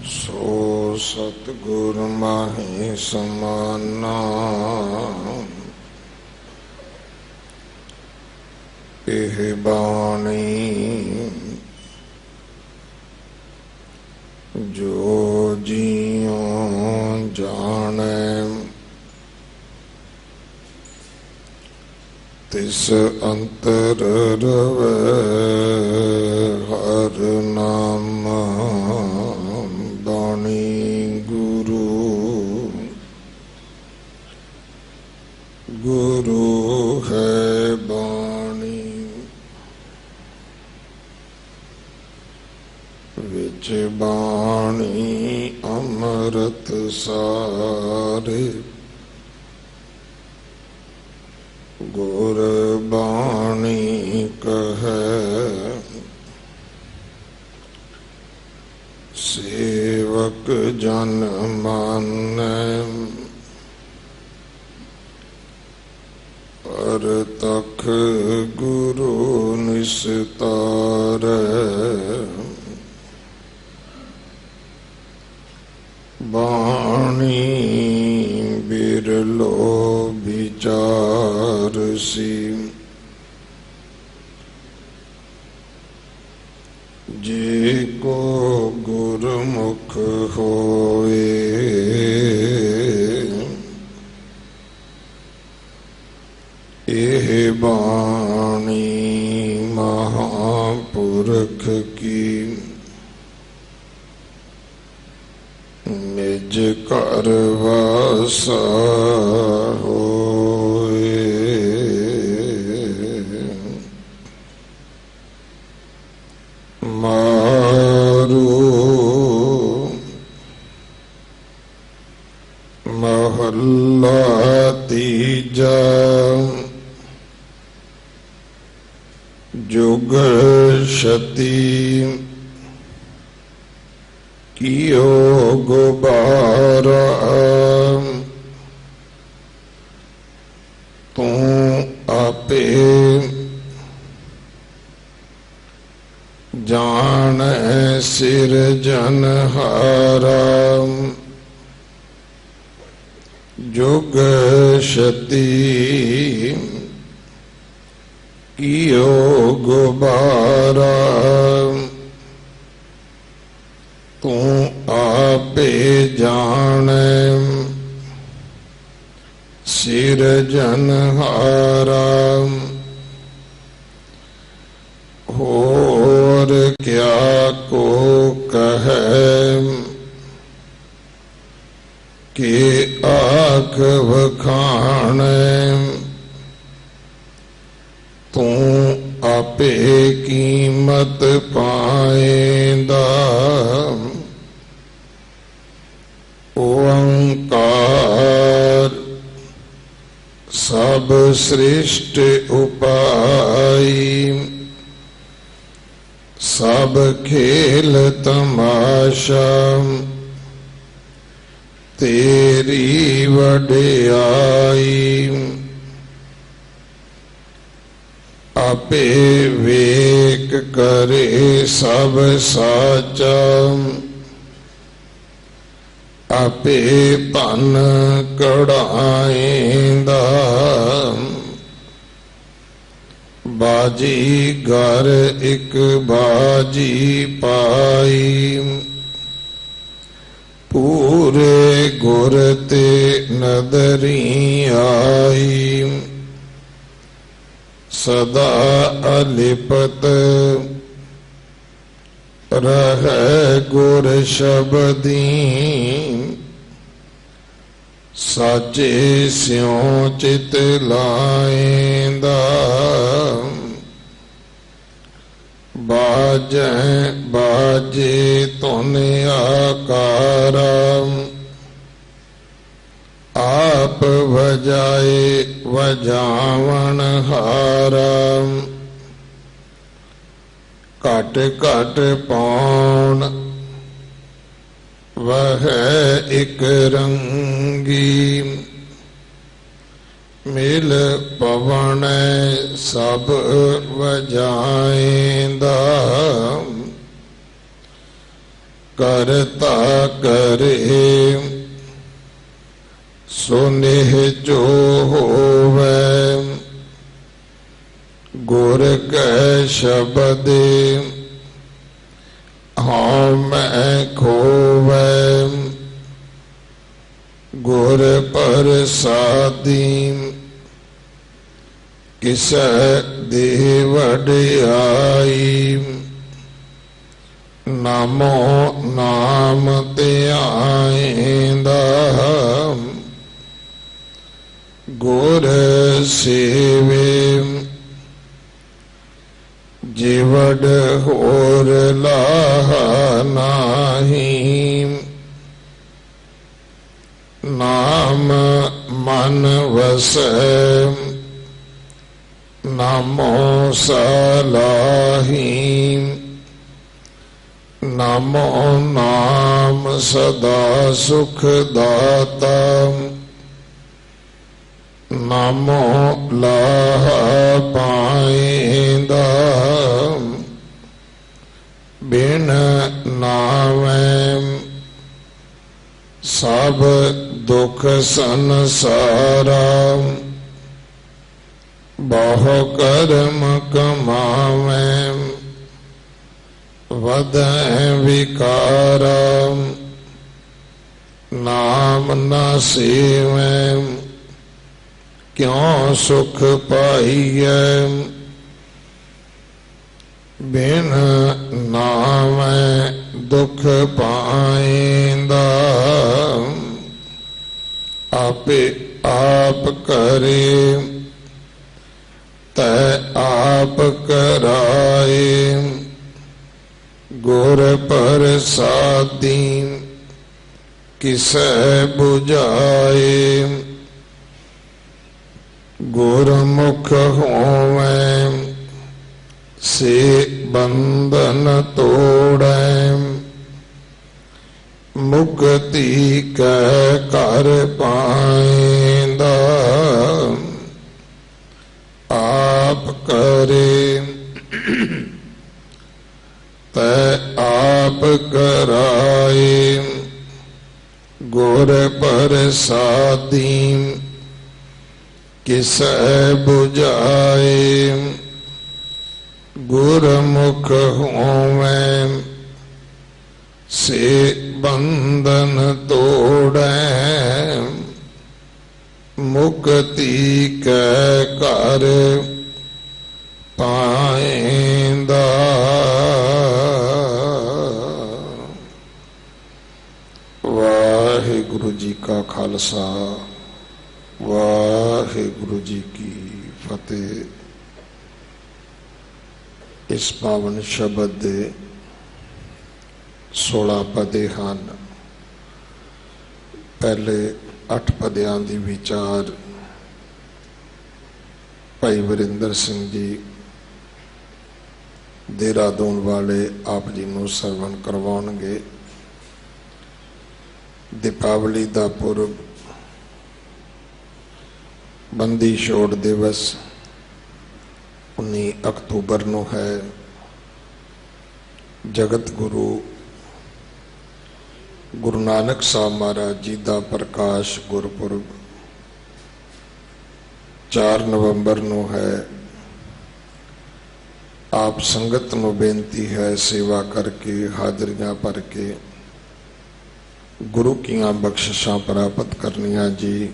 सो सतगुर माही समाना एह बाणी जो जियो जाने तिस अंतर रवे हर नाम बाणी गुरु गुरु है बाणी विच बाणी अमृत सारे गुर बाणी कहे सेवक जन माने पर तख गुरु निस्तारे बाणी बिरलो विचार सी जे को गुरमुख होए एह बाणी महापुरख की निज कर वासा होए मारू महल्ला तीजा जुग शती कियो गुबारा तू आपे जान सिरजनहारा जुग शती कियो गुबारा तू आपे जाने सिरजनहारा होर क्या को कहे कि आँख वखाने तू आपे कीमत पाएंदा ओंकार सब सृष्ट उपाई सब खेल तमाशा तेरी वडियाई आपे वेक करे सब साचा आपे धन कढ़ाएंदा बाजी घर एक बाजी पाई पूरे गुर ते नदरी आई सदा अलिपत रह गुर शबदी साचे स्यों चित लाएंदा बाजे बाजे तुन आकारा आप वजाए वजावन हारा घट घट पौन वह एक रंगी मिल पवन सब वजाएंदा ਕਰਤਾ ਕਰੇ ਸੋ ਨਿਹ ਜੋ ਹੋਵੈ ਗੁਰ ਕੈ ਸ਼ਬਦ ਹਉ ਮੈਂ ਖੋਵੈ ਗੁਰ ਪ੍ਰਸਾਦਿ ਕਿਸੈ ਦੇ ਵਡਿਆਈ ਨਾਮੋ ਨਾਮ ਧਿਆਇਂਦਾ ਗੁਰ ਸੇਵੇ ਜਿਵਡ ਹੋਰ ਲਾਹਾ ਨਾਹੀ ਨਾਮ ਮਨ ਵਸੈ ਨਾਮੋ ਸਲਾਹੀ ਨਾਮੋ ਨਾਮ ਸਦਾ ਸੁਖ ਦਾਤਾ ਨਾਮੋ ਲਾਹਾ ਪਾਇਂਦਾ ਬਿਨ ਨਾਮੈ ਸਭ ਦੁਖ ਸੰਸਾਰਾ ਬਹੁ ਕਰਮ ਕਮਾਵੈ ਵਧੈ ਵਿਕਾਰਾ ਨਾਮ ਨਾ ਸੇਵੈ ਕਿਉ ਸੁਖ ਪਾਈਐ ਬਿਨ ਨਾਮੈ ਦੁਖ ਪਾਇਂਦਾ ਆਪੇ ਆਪ ਕਰੇ ਤੈ ਆਪ ਕਰਾਏ ਗੁਰ ਪ੍ਰਸਾਦਿ ਕਿਸੈ 부ਝਾਏ ਗੁਰਮੁਖ ਹੋਵੈ ਸੇ ਬੰਧਨ ਤੋੜੈ ਮੁਕਤੀ ਕੈ ਘਰ ਪਾਇਂਦਾ ਆਪ ਕਰੇ ਤੈ ਆਪ ਕਰਾਏ ਗੁਰ ਪ੍ਰਸਾਦਿ ਕਿਸੈ 부ਝਾਏ ਗੁਰਮੁਖ ਹੋਵੈ ਸੇ ਬੰਧਨ ਤੋੜੈ ਮੁਕਤੀ ਕੈ ਘਰ ਪਾਇਂਦਾ ਵਾਹਿਗੁਰੂ ਜੀ ਕਾ ਖਾਲਸਾ ਵਾਹਿਗੁਰੂ ਜੀ ਕੀ ਫਤਿਹ। ਇਸ ਪਾਵਨ ਸ਼ਬਦ ਦੇ 16 ਪਦੇ ਹਨ। ਪਹਿਲੇ 8 ਪਦਿਆਂ ਦੀ ਵਿਚਾਰ ਭਾਈ ਵਰਿੰਦਰ ਸਿੰਘ ਜੀ ਦੇਹਰਾਦੂਨ ਵਾਲੇ ਆਪ ਜੀ ਨੂੰ ਸਰਵਣ ਕਰਵਾਉਣਗੇ। ਦੀਪਾਵਲੀ ਦਾ ਪੁਰਬ, ਬੰਦੀ ਛੋੜ ਦਿਵਸ 19 ਅਕਤੂਬਰ ਨੂੰ ਹੈ। ਜਗਤ ਗੁਰੂ ਗੁਰੂ ਨਾਨਕ ਸਾਹਿਬ ਮਹਾਰਾਜ ਜੀ ਦਾ ਪ੍ਰਕਾਸ਼ ਗੁਰਪੁਰਬ 4 ਨਵੰਬਰ ਨੂੰ ਹੈ। ਆਪ ਸੰਗਤ ਨੂੰ ਬੇਨਤੀ ਹੈ ਸੇਵਾ ਕਰਕੇ ਹਾਜ਼ਰੀਆਂ ਭਰ ਕੇ ਗੁਰੂ ਕੀਆਂ ਬਖਸ਼ਿਸ਼ਾਂ ਪ੍ਰਾਪਤ ਕਰਨੀਆਂ ਜੀ।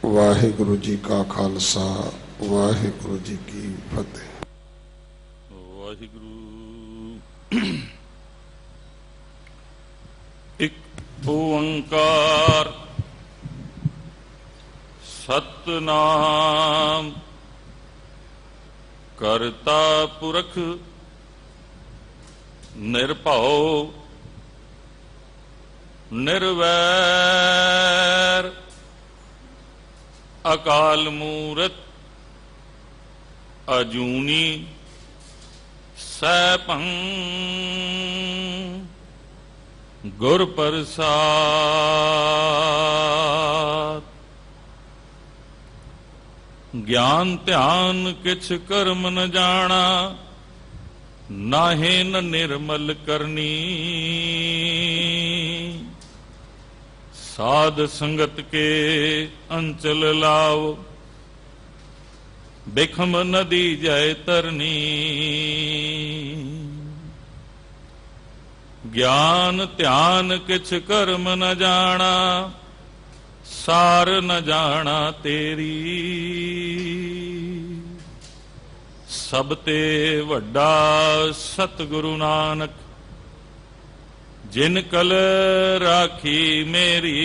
ਵਾਹਿਗੁਰੂ ਜੀ ਕਾ ਖਾਲਸਾ ਵਾਹਿਗੁਰੂ ਜੀ ਕੀ ਫਤਿਹ। ਵਾਹਿਗੁਰੂ। ਇੱਕ ਓੰਕਾਰ ਸਤਨਾਮ ਕਰਤਾ ਪੁਰਖ ਨਿਰਭਉ ਨਿਰਵੈਰ ਅਕਾਲ ਮੂਰਤ ਅਜੂਨੀ ਸੈਭੰ ਗੁਰ ਪ੍ਰਸਾਦ। ਗਿਆਨ ਧਿਆਨ ਕਿਛ ਕਰਮ ਨ ਜਾਣਾ, ਨਾਹੇ ਨ ਨਿਰਮਲ ਕਰਨੀ। साध संगत के अंचल लाव, बिखम नदी जय तरनी। ज्ञान ध्यान किछ कर्म न जाना, सार न जाना तेरी। सब ते वड्डा सतगुरु नानक, जिन कल राखी मेरी।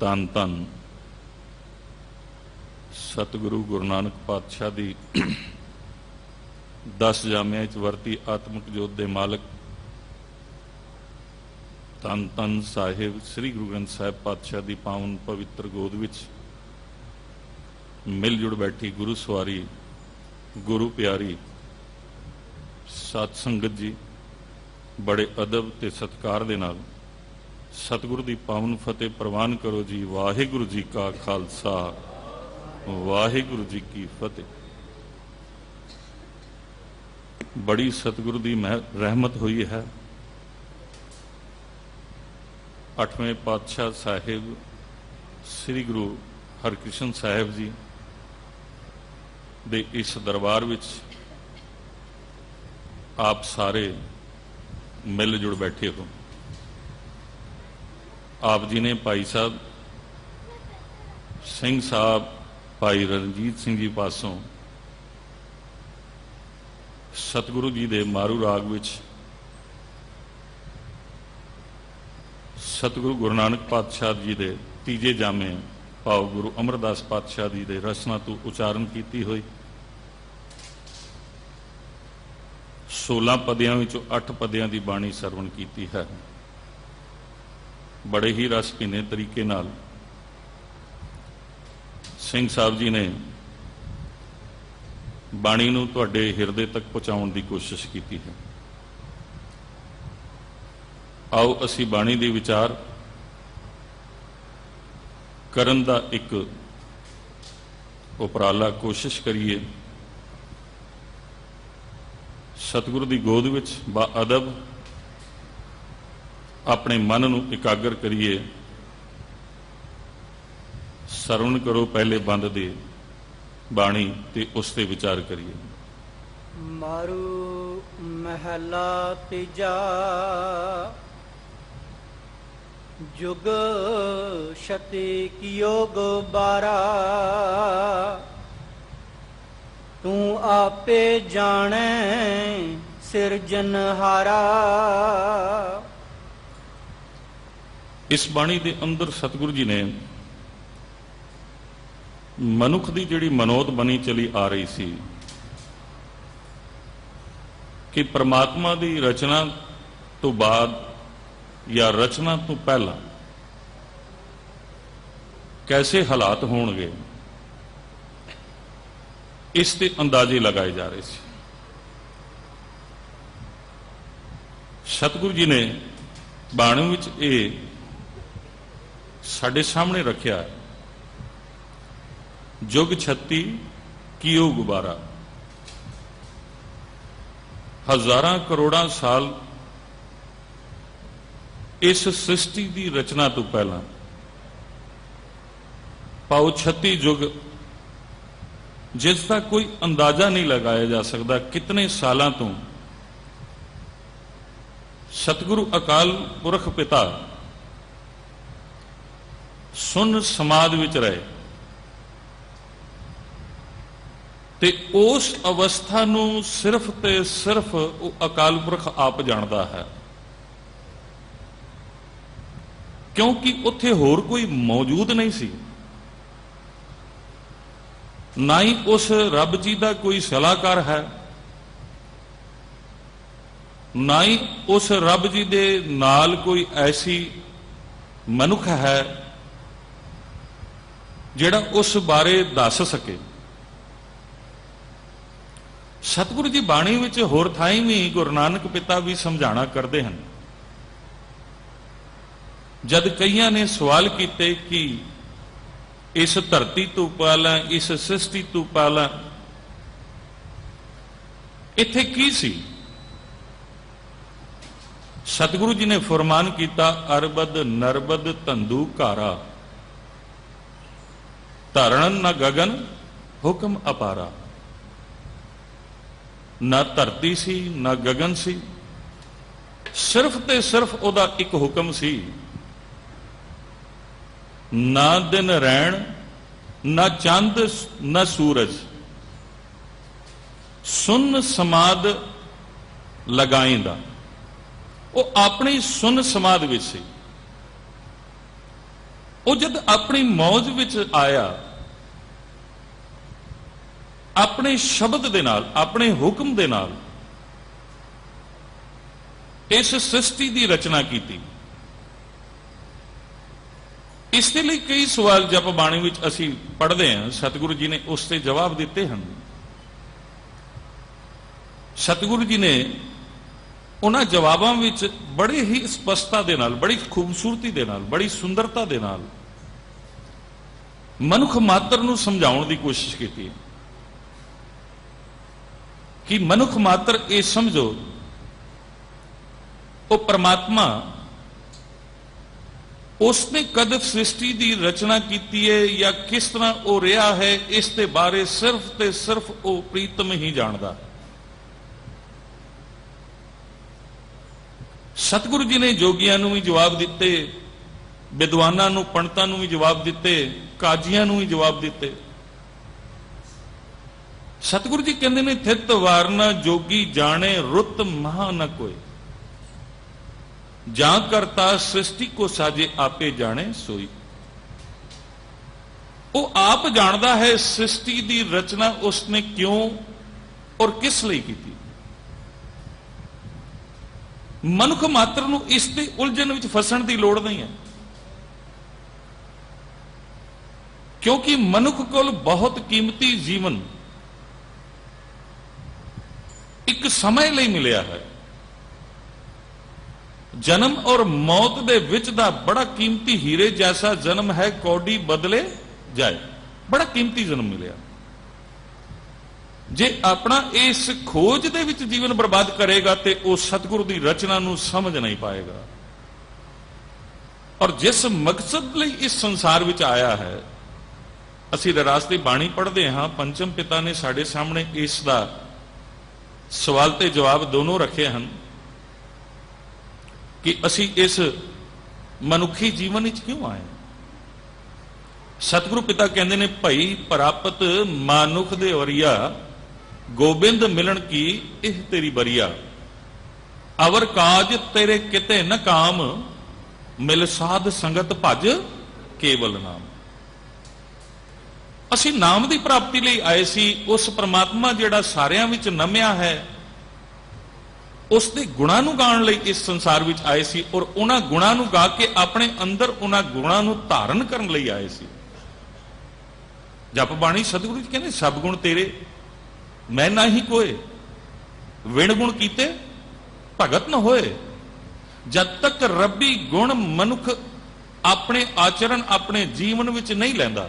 धन धन सतगुरु गुरु नानक पातशाह दी 10 जामिया च वरती आत्मक जोत दे मालक धन धन साहिब श्री गुरु ग्रंथ साहिब पातशाह दी पावन पवित्र गोद विच मिल जुड़ बैठी गुरु सवारी गुरु प्यारी सत संगत जी, बड़े अदब ते सत्कार दे नाल सतगुरु दी पावन फतेह प्रवान करो जी। वाहिगुरु जी का खालसा, वाहिगुरु जी की फतेह। बड़ी सतगुरु दी रहमत हुई है। 8वें पातशाह साहिब श्री गुरु हरकृष्ण साहिब जी दे इस दरबार विच आप सारे मिल जुड़ बैठे हो। आप जी ने भाई साहब सिंह साहब भाई रणजीत सिंह जी पासों सतगुरु जी दे मारू राग विच सतगुरु गुरु नानक पातशाह जी दे तीजे जामे भाव गुरु अमरदास पातशाह जी दे रचना तो उचारण की हुई 16 पदियां विचों 8 पदियां की बाणी सरवण की है। बड़े ही रस भीने तरीके नाल सिंह साहब जी ने बाणी नूं तुहाडे हिरदे तक पहुँचाउण की कोशिश की है। आओ असी बाणी दे विचार करन दा एक उपराला कोशिश करिए। सतगुरु की गोद विच बा अदब अपने मन नूं इकागर करिए। सरवण करो पहले बंद दे बाणी ते उस ते विचार करिए। मारू महला तीजा, जुग शती कियो गुबारा। तू आपे जाने सिरजनहारा। इस बाणी के अंदर सतगुरु जी ने मनुख की जिहड़ी मनोत बनी चली आ रही सी कि परमात्मा की रचना तो बाद या रचना तो पहला कैसे हालात होणगे, इस ते अंदाजे लगाए जा रहे थे। सतगुरु जी ने बाणी विच ये साडे सामने रखिया, जुग छत्ती कियो गुबारा। हजारां करोड़ां साल इस सृष्टि की रचना तो पहला पाओ 36 युग, जिसका कोई अंदाजा नहीं लगाया जा सकता कितने सालों तो सतगुरु अकाल पुरख पिता सुन समाध विच रहे ते उस अवस्था नूं सिर्फ ते सिर्फ वो अकाल पुरख आप जानता है, क्योंकि उत्थे होर कोई मौजूद नहीं सी। ना ही उस रब जी का कोई सलाहकार है, ना ही उस रब जी दे नाल कोई ऐसी मनुख है जिहड़ा उस बारे दस सके। सतगुरु जी बाणी विच होर थाई भी गुरु नानक पिता भी समझाना करते हैं। जद कईयां ने सवाल किए कि इस धरती तो पहला, इस सृष्टि तो पहला इत्थे की सी, ਸਤਿਗੁਰੂ ਜੀ ਨੇ ਫਰਮਾਨ ਕੀਤਾ, ਅਰਬਦ ਨਰਬਦ ਧੰਦੂ ਘਾਰਾ, ਧਰਣ ਨਾ ਗਗਨ ਹੁਕਮ ਅਪਾਰਾ। ਨਾ ਧਰਤੀ ਸੀ ਨਾ ਗਗਨ ਸੀ, ਸਿਰਫ ਤੇ ਸਿਰਫ ਉਹਦਾ ਇੱਕ ਹੁਕਮ ਸੀ। ਨਾ ਦਿਨ ਰਹਿਣ ਨਾ ਚੰਦ ਨਾ ਸੂਰਜ, ਸੁਨ ਸਮਾਦ ਲਗਾਇਂਦਾ। ਉਹ ਆਪਣੀ ਸੁਨ ਸਮਾਦ ਵਿੱਚ ਸੀ। ਉਹ ਜਦ ਆਪਣੀ ਮੌਜ ਵਿੱਚ ਆਇਆ, ਆਪਣੇ ਸ਼ਬਦ ਦੇ ਨਾਲ, ਆਪਣੇ ਹੁਕਮ ਦੇ ਨਾਲ ਇਸ ਸ੍ਰਿਸ਼ਟੀ ਦੀ ਰਚਨਾ ਕੀਤੀ। ਇਸ ਦੇ ਲਈ ਕਈ ਸਵਾਲ ਜਪ ਬਾਣੀ ਵਿੱਚ ਅਸੀਂ ਪੜ੍ਹਦੇ ਹਾਂ, ਸਤਿਗੁਰੂ ਜੀ ਨੇ ਉਸ ਤੇ ਜਵਾਬ ਦਿੱਤੇ ਹਨ। ਸਤਿਗੁਰੂ ਜੀ ਨੇ ਉਹਨਾਂ ਜਵਾਬਾਂ ਵਿੱਚ ਬੜੇ ਹੀ ਸਪਸ਼ਟਤਾ ਦੇ ਨਾਲ, ਬੜੀ ਖੂਬਸੂਰਤੀ ਦੇ ਨਾਲ, ਬੜੀ ਸੁੰਦਰਤਾ ਦੇ ਨਾਲ ਮਨੁੱਖ ਮਾਤਰ ਨੂੰ ਸਮਝਾਉਣ ਦੀ ਕੋਸ਼ਿਸ਼ ਕੀਤੀ ਕਿ ਮਨੁੱਖ ਮਾਤਰ ਇਹ ਸਮਝੋ, ਉਹ ਪਰਮਾਤਮਾ ਉਸਨੇ ਕਦ ਸ੍ਰਿਸ਼ਟੀ ਦੀ ਰਚਨਾ ਕੀਤੀ ਹੈ ਜਾਂ ਕਿਸ ਤਰ੍ਹਾਂ ਉਹ ਰਿਹਾ ਹੈ, ਇਸ ਦੇ ਬਾਰੇ ਸਿਰਫ ਤੇ ਸਿਰਫ ਉਹ ਪ੍ਰੀਤਮ ਹੀ ਜਾਣਦਾ। ਸਤਿਗੁਰੂ ਜੀ ਨੇ ਜੋਗੀਆਂ ਨੂੰ ਵੀ ਜਵਾਬ ਦਿੱਤੇ, ਵਿਦਵਾਨਾਂ ਨੂੰ, ਪੰਡਤਾਂ ਨੂੰ ਵੀ ਜਵਾਬ ਦਿੱਤੇ, ਕਾਜ਼ੀਆਂ ਨੂੰ ਵੀ ਜਵਾਬ ਦਿੱਤੇ। ਸਤਿਗੁਰੂ ਜੀ ਕਹਿੰਦੇ ਨੇ, ਥਿਤ ਵਾਰਨਾ ਜੋਗੀ ਜਾਣੇ ਰੁੱਤ ਮਹਾ ਨ ਕੋਏ, ਜਾਂ ਕਰਤਾ ਸ੍ਰਿਸ਼ਟੀ ਕੋ ਸਾਜੇ ਆਪੇ ਜਾਣੇ ਸੋਈ। ਉਹ ਆਪ ਜਾਣਦਾ ਹੈ ਸ੍ਰਿਸ਼ਟੀ ਦੀ ਰਚਨਾ ਉਸਨੇ ਕਿਉਂ ਔਰ ਕਿਸ ਲਈ ਕੀਤੀ। ਮਨੁੱਖ ਮਾਤਰ ਨੂੰ ਇਸ ਤੇ ਉਲਝਣ ਵਿੱਚ ਫਸਣ ਦੀ ਲੋੜ ਨਹੀਂ ਹੈ, ਕਿਉਂਕਿ ਮਨੁੱਖ ਕੋਲ ਬਹੁਤ ਕੀਮਤੀ ਜੀਵਨ ਇੱਕ ਸਮੇਂ ਲਈ ਮਿਲਿਆ ਹੈ। ਜਨਮ ਔਰ ਮੌਤ ਦੇ ਵਿੱਚ ਦਾ ਬੜਾ ਕੀਮਤੀ ਹੀਰੇ ਜੈਸਾ ਜਨਮ ਹੈ, ਕੌਡੀ ਬਦਲੇ ਜਾਏ। ਬੜਾ ਕੀਮਤੀ ਜਨਮ ਮਿਲਿਆ। ਜੇ ਆਪਣਾ ਇਸ ਖੋਜ ਦੇ ਵਿੱਚ ਜੀਵਨ ਬਰਬਾਦ ਕਰੇਗਾ ਤੇ ਉਹ ਸਤਿਗੁਰੂ ਦੀ ਰਚਨਾ ਨੂੰ ਸਮਝ ਨਹੀਂ ਪਾਏਗਾ। ਔਰ ਜਿਸ ਮਕਸਦ ਲਈ ਇਸ ਸੰਸਾਰ ਵਿੱਚ ਆਇਆ ਹੈ, ਅਸੀਂ ਰਹਿਰਾਸ ਦੀ ਬਾਣੀ ਪੜ੍ਹਦੇ ਹਾਂ, ਪੰਚਮ ਪਿਤਾ ਨੇ ਸਾਡੇ ਸਾਹਮਣੇ ਇਸ ਦਾ ਸਵਾਲ ਤੇ ਜਵਾਬ ਦੋਨੋਂ ਰੱਖੇ ਹਨ ਕਿ ਅਸੀਂ ਇਸ ਮਨੁੱਖੀ ਜੀਵਨ ਵਿੱਚ ਕਿਉਂ ਆਏ। ਸਤਿਗੁਰੂ ਪਿਤਾ ਕਹਿੰਦੇ ਨੇ, ਭਈ ਪ੍ਰਾਪਤ ਮਾਨੁਖ ਦੇ ਵਰੀਆ, ਗੋਬਿੰਦ ਮਿਲਣ ਕੀ ਇਹ ਤੇਰੀ ਬਰੀਆ। ਅਵਰ ਕਾਜ ਤੇਰੇ ਕਿਤੇ ਨ ਕਾਮ, ਮਿਲ ਸਾਧ ਸੰਗਤ ਭਜ ਕੇਵਲ ਨਾਮ। ਅਸੀਂ ਨਾਮ ਦੀ ਪ੍ਰਾਪਤੀ ਲਈ ਆਏ ਸੀ। ਉਸ ਪ੍ਰਮਾਤਮਾ ਜਿਹੜਾ ਸਾਰਿਆਂ ਵਿੱਚ ਨਮਿਆ ਹੈ, ਉਸ ਦੇ ਗੁਣਾਂ ਨੂੰ ਗਾਉਣ ਲਈ ਇਸ ਸੰਸਾਰ ਵਿੱਚ ਆਏ ਸੀ, ਔਰ ਉਹਨਾਂ ਗੁਣਾਂ ਨੂੰ ਗਾ ਕੇ ਆਪਣੇ ਅੰਦਰ ਉਹਨਾਂ ਗੁਣਾਂ ਨੂੰ ਧਾਰਨ ਕਰਨ ਲਈ ਆਏ ਸੀ। ਜਪ ਬਾਣੀ ਸਤਿਗੁਰੂ ਜੀ ਕਹਿੰਦੇ, ਸਭ ਗੁਣ ਤੇਰੇ ਮੈਂ ਨਾਹੀ ਕੋਏ, ਵਿਣ ਗੁਣ ਕੀਤੇ ਭਗਤ ਨ ਹੋਏ। ਜਦ ਤੱਕ ਰੱਬੀ ਗੁਣ ਮਨੁੱਖ ਆਪਣੇ ਆਚਰਣ, ਆਪਣੇ ਜੀਵਨ ਵਿੱਚ ਨਹੀਂ ਲੈਂਦਾ